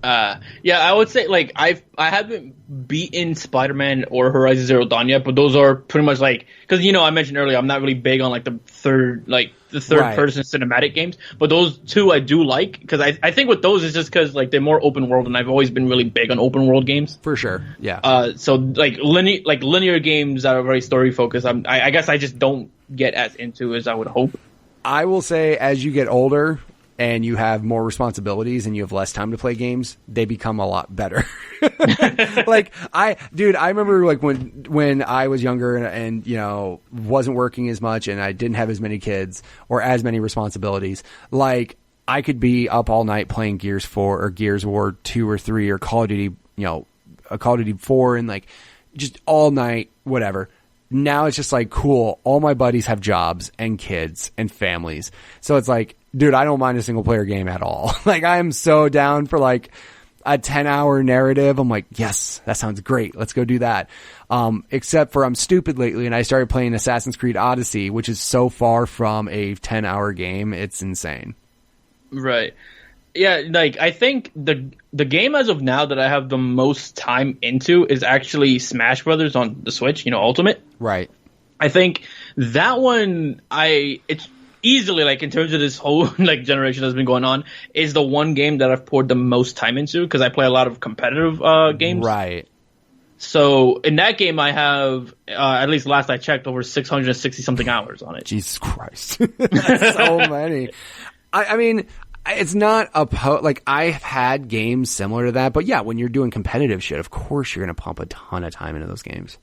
I would say, like, I haven't beaten Spider-Man or Horizon Zero Dawn yet, but those are pretty much like, because I mentioned earlier I'm not really big on like the third person cinematic games, but those two I do like, because I think with those it's just because like they're more open world, and I've always been really big on open world games. For sure, yeah. So like linear games that are very story focused, I guess I just don't get as into as I would hope. I will say, as you get older and you have more responsibilities and you have less time to play games, they become a lot better. Like, I remember like when I was younger and wasn't working as much and I didn't have as many kids or as many responsibilities, like, I could be up all night playing Gears 4 or Gears of War 2 or 3 or Call of Duty, a Call of Duty 4, and like just all night, whatever. Now it's just like, cool, all my buddies have jobs and kids and families. So it's like, dude, I don't mind a single player game at all. Like, I am so down for like a 10-hour narrative, I'm like, yes, that sounds great. Let's go do that. Except for I'm stupid lately and I started playing Assassin's Creed Odyssey, which is so far from a 10-hour game. It's insane. Right. Yeah, like I think the game as of now that I have the most time into is actually Smash Brothers on the Switch, Ultimate. Right. I think that one it's easily, like, in terms of this whole like generation that's been going on, is the one game that I've poured the most time into because I play a lot of competitive games. Right. So in that game, I have at least last I checked over 660 something hours on it. Jesus Christ, that's so many. I mean, it's not like I've had games similar to that, but yeah, when you're doing competitive shit, of course you're gonna pump a ton of time into those games.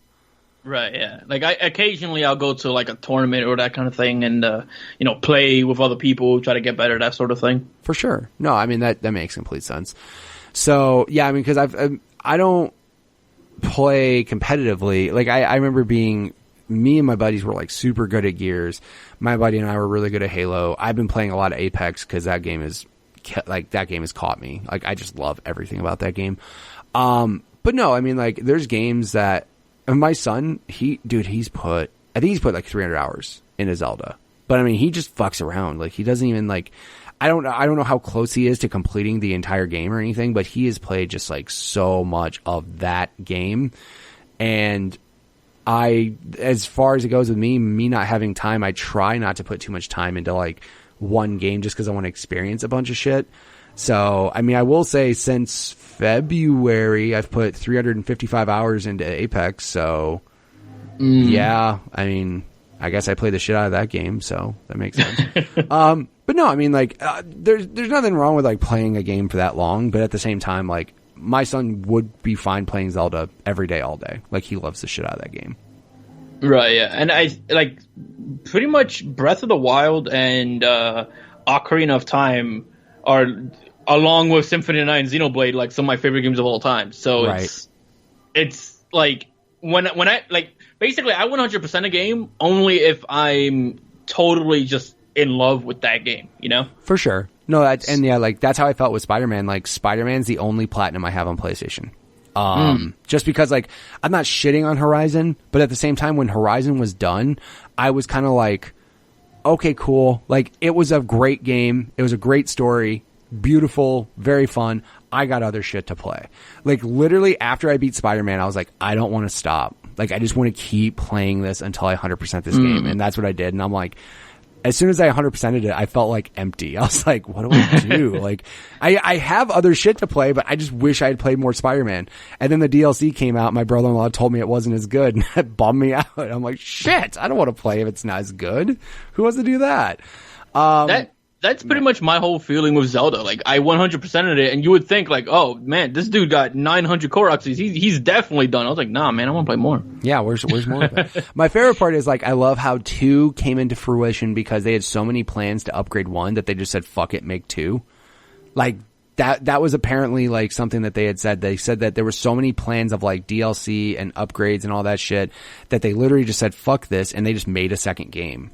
Right, yeah. Like occasionally I'll go to like a tournament or that kind of thing and play with other people, try to get better, that sort of thing. For sure. No, I mean that makes complete sense. So, yeah, I mean, cuz I don't play competitively. Like I remember me and my buddies were like super good at Gears. My buddy and I were really good at Halo. I've been playing a lot of Apex cuz that game has caught me. Like I just love everything about that game. But no, I mean, like there's games that and my son, I think he's put like 300 hours into Zelda. But I mean, he just fucks around. Like he doesn't even like, I don't know how close he is to completing the entire game or anything, but he has played just like so much of that game. And as far as it goes with me not having time, I try not to put too much time into like one game just because I want to experience a bunch of shit. So, I mean, I will say since February, I've put 355 hours into Apex. So, yeah, I mean, I guess I played the shit out of that game. So that makes sense. But no, I mean, like, there's nothing wrong with like playing a game for that long. But at the same time, like, my son would be fine playing Zelda every day, all day. Like, he loves the shit out of that game. Right, yeah. And I, like, pretty much Breath of the Wild and Ocarina of Time are, along with Symphony of the Night and Xenoblade, like some of my favorite games of all time. So right. it's like when I like basically I 100% a game only if I'm totally just in love with that game, For sure. No, like that's how I felt with Spider-Man. Like Spider-Man's the only platinum I have on PlayStation. Just because like I'm not shitting on Horizon, but at the same time when Horizon was done, I was kind of like, okay, cool. Like it was a great game. It was a great story. Beautiful, very fun. I got other shit to play. Like literally after I beat Spider-Man, I was like, I don't want to stop. Like I just want to keep playing this until I 100% this game. And that's what I did. And I'm like, as soon as I 100%ed it, I felt like empty. I was like, what do I do? Like I have other shit to play, but I just wish I had played more Spider-Man. And then the DLC came out. My brother-in-law told me it wasn't as good and that bummed me out. I'm like, shit, I don't want to play if it's not as good. Who wants to do that? That's pretty much my whole feeling with Zelda. Like, I 100%ed it, and you would think, like, oh, man, this dude got 900 Koroxes. He's definitely done. I was like, nah, man, I want to play more. Yeah, where's more of it? My favorite part is, like, I love how 2 came into fruition because they had so many plans to upgrade 1 that they just said, fuck it, make 2. Like, that was apparently, like, something that they had said. They said that there were so many plans of, like, DLC and upgrades and all that shit that they literally just said, fuck this, and they just made a second game.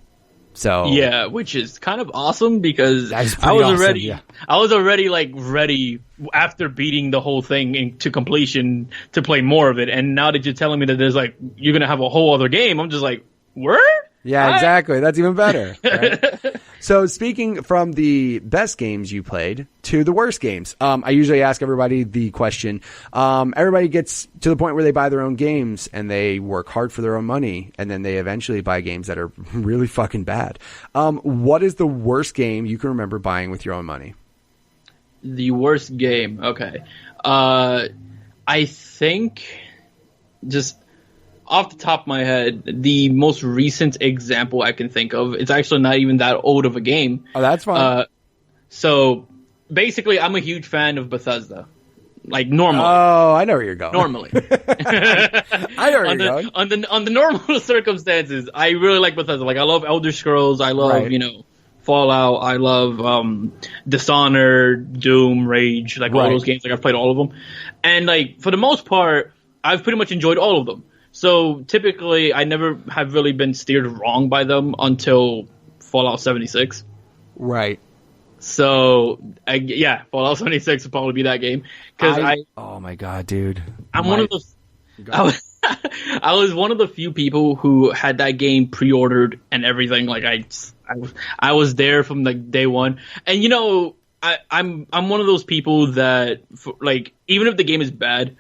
So yeah, which is kind of awesome because I was already like ready after beating the whole thing to completion to play more of it, and now that you're telling me that there's like you're gonna have a whole other game, I'm just like, where? Yeah, exactly. That's even better. Right? So speaking from the best games you played to the worst games, I usually ask everybody the question. Everybody gets to the point where they buy their own games and they work hard for their own money, and then they eventually buy games that are really fucking bad. What is the worst game you can remember buying with your own money? The worst game. Okay. I think just off the top of my head, the most recent example I can think of, it's actually not even that old of a game. Oh, that's fine. So basically, I'm a huge fan of Bethesda. Like normally. Oh, I know where you're going. Normally. I know where you're going. On the normal circumstances, I really like Bethesda. Like I love Elder Scrolls. I love, Fallout. I love Dishonored, Doom, Rage, like all those games. Like I've played all of them. And like for the most part, I've pretty much enjoyed all of them. So typically, I never have really been steered wrong by them until Fallout 76. Right. So Fallout 76 would probably be that game because oh my god, dude, I'm one of the. I was one of the few people who had that game pre-ordered and everything. Like I was there from like day one, and you know, I'm one of those people that like even if the game is bad,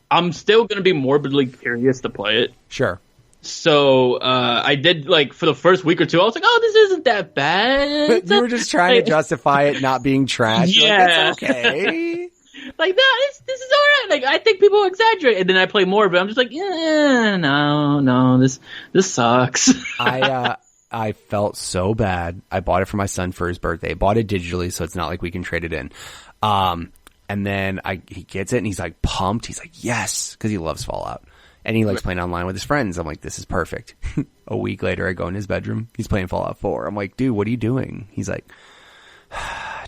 I'm still gonna be morbidly curious to play it. Sure. So I did like for the first week or two, I was like, "Oh, this isn't that bad." You were just trying to justify it not being trash. Yeah, like, that's okay. Like this is all right. Like I think people exaggerate, and then I play more, but I'm just like, yeah, no, this sucks. I felt so bad. I bought it for my son for his birthday. I bought it digitally, so it's not like we can trade it in. And then he gets it, and he's like pumped. He's like, yes, because he loves Fallout. And he likes playing online with his friends. I'm like, this is perfect. A week later, I go in his bedroom. He's playing Fallout 4. I'm like, dude, what are you doing? He's like,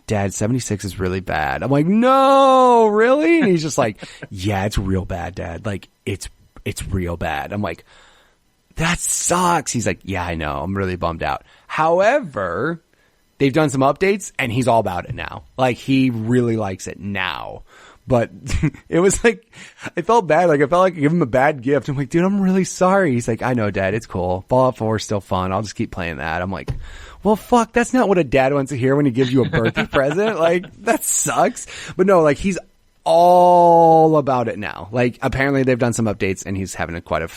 Dad, 76 is really bad. I'm like, no, really? And he's just like, yeah, it's real bad, Dad. Like, it's real bad. I'm like, that sucks. He's like, yeah, I know. I'm really bummed out. However, they've done some updates, and he's all about it now. Like, he really likes it now. But it was like, I felt bad. Like, I felt like I gave him a bad gift. I'm like, dude, I'm really sorry. He's like, I know, Dad, it's cool. Fallout 4 is still fun. I'll just keep playing that. I'm like, well, fuck, that's not what a dad wants to hear when he gives you a birthday present. Like, that sucks. But no, like, he's all about it now. Like, apparently they've done some updates, and he's having quite a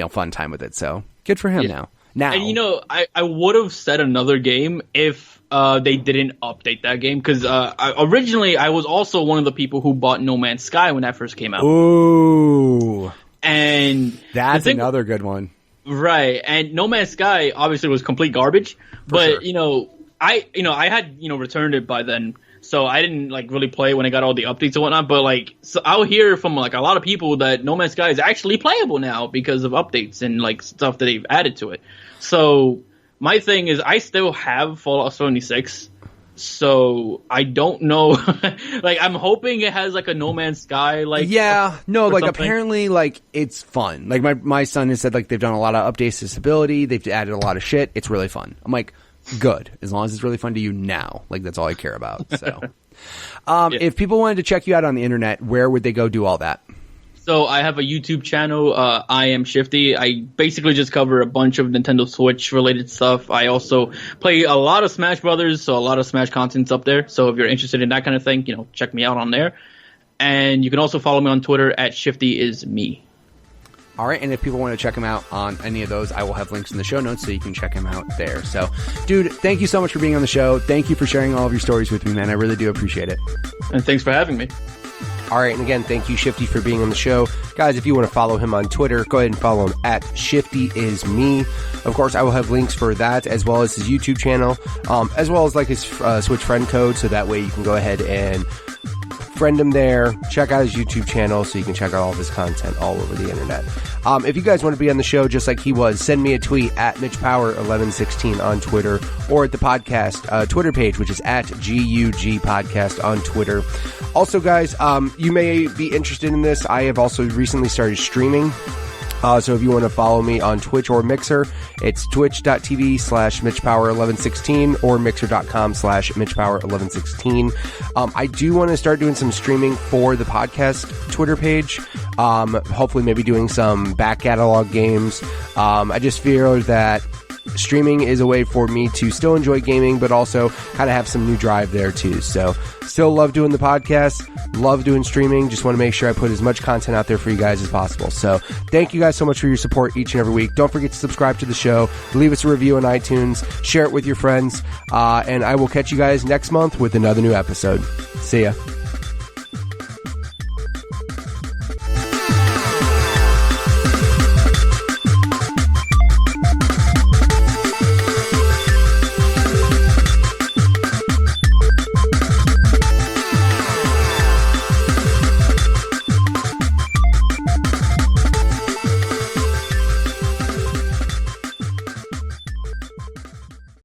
fun time with it. So good for him now. And you know, I would have said another game if they didn't update that game, because originally I was also one of the people who bought No Man's Sky when that first came out. Ooh, and that's another good one, right? And No Man's Sky obviously was complete garbage, but sure. I had returned it by then, so I didn't like really play when I got all the updates and whatnot. But like, so I'll hear from like a lot of people that No Man's Sky is actually playable now because of updates and like stuff that they've added to it. So my thing is, I still have Fallout 76, so I don't know. Like, I'm hoping it has like a No Man's Sky, like like something. Apparently, like it's fun. Like my son has said, like they've done a lot of updates to stability. They've added a lot of shit. It's really fun. I'm like, good, as long as it's really fun to you now. Like, that's all I care about. So, if people wanted to check you out on the internet, where would they go do all that? So I have a YouTube channel, I am Shifty. I basically just cover a bunch of Nintendo Switch related stuff. I also play a lot of Smash Brothers, so a lot of Smash content's up there. So if you're interested in that kind of thing, check me out on there. And you can also follow me on Twitter at ShiftyIsMe. All right, and if people want to check him out on any of those, I will have links in the show notes so you can check him out there. So, dude, thank you so much for being on the show. Thank you for sharing all of your stories with me, man. I really do appreciate it. And thanks for having me. All right, and again, thank you, Shifty, for being on the show. Guys, if you want to follow him on Twitter, go ahead and follow him at ShiftyIsMe. Of course, I will have links for that, as well as his YouTube channel, as well as like his Switch friend code, so that way you can go ahead and friend him there, check out his YouTube channel so you can check out all of his content all over the internet. If you guys want to be on the show just like he was, send me a tweet at MitchPower1116 on Twitter, or at the podcast Twitter page, which is at GUG Podcast on Twitter. Also, guys, you may be interested in this. I have also recently started streaming. So if you want to follow me on Twitch or Mixer, it's twitch.tv/MitchPower1116 or Mixer.com/MitchPower1116. I do want to start doing some streaming for the podcast Twitter page. Hopefully maybe doing some back catalog games. I just feel that streaming is a way for me to still enjoy gaming, but also kind of have some new drive there too. So still love doing the podcast, love doing streaming. Just want to make sure I put as much content out there for you guys as possible. So thank you guys so much for your support each and every week. Don't forget to subscribe to the show, leave us a review on iTunes, share it with your friends, and I will catch you guys next month with another new episode. See ya.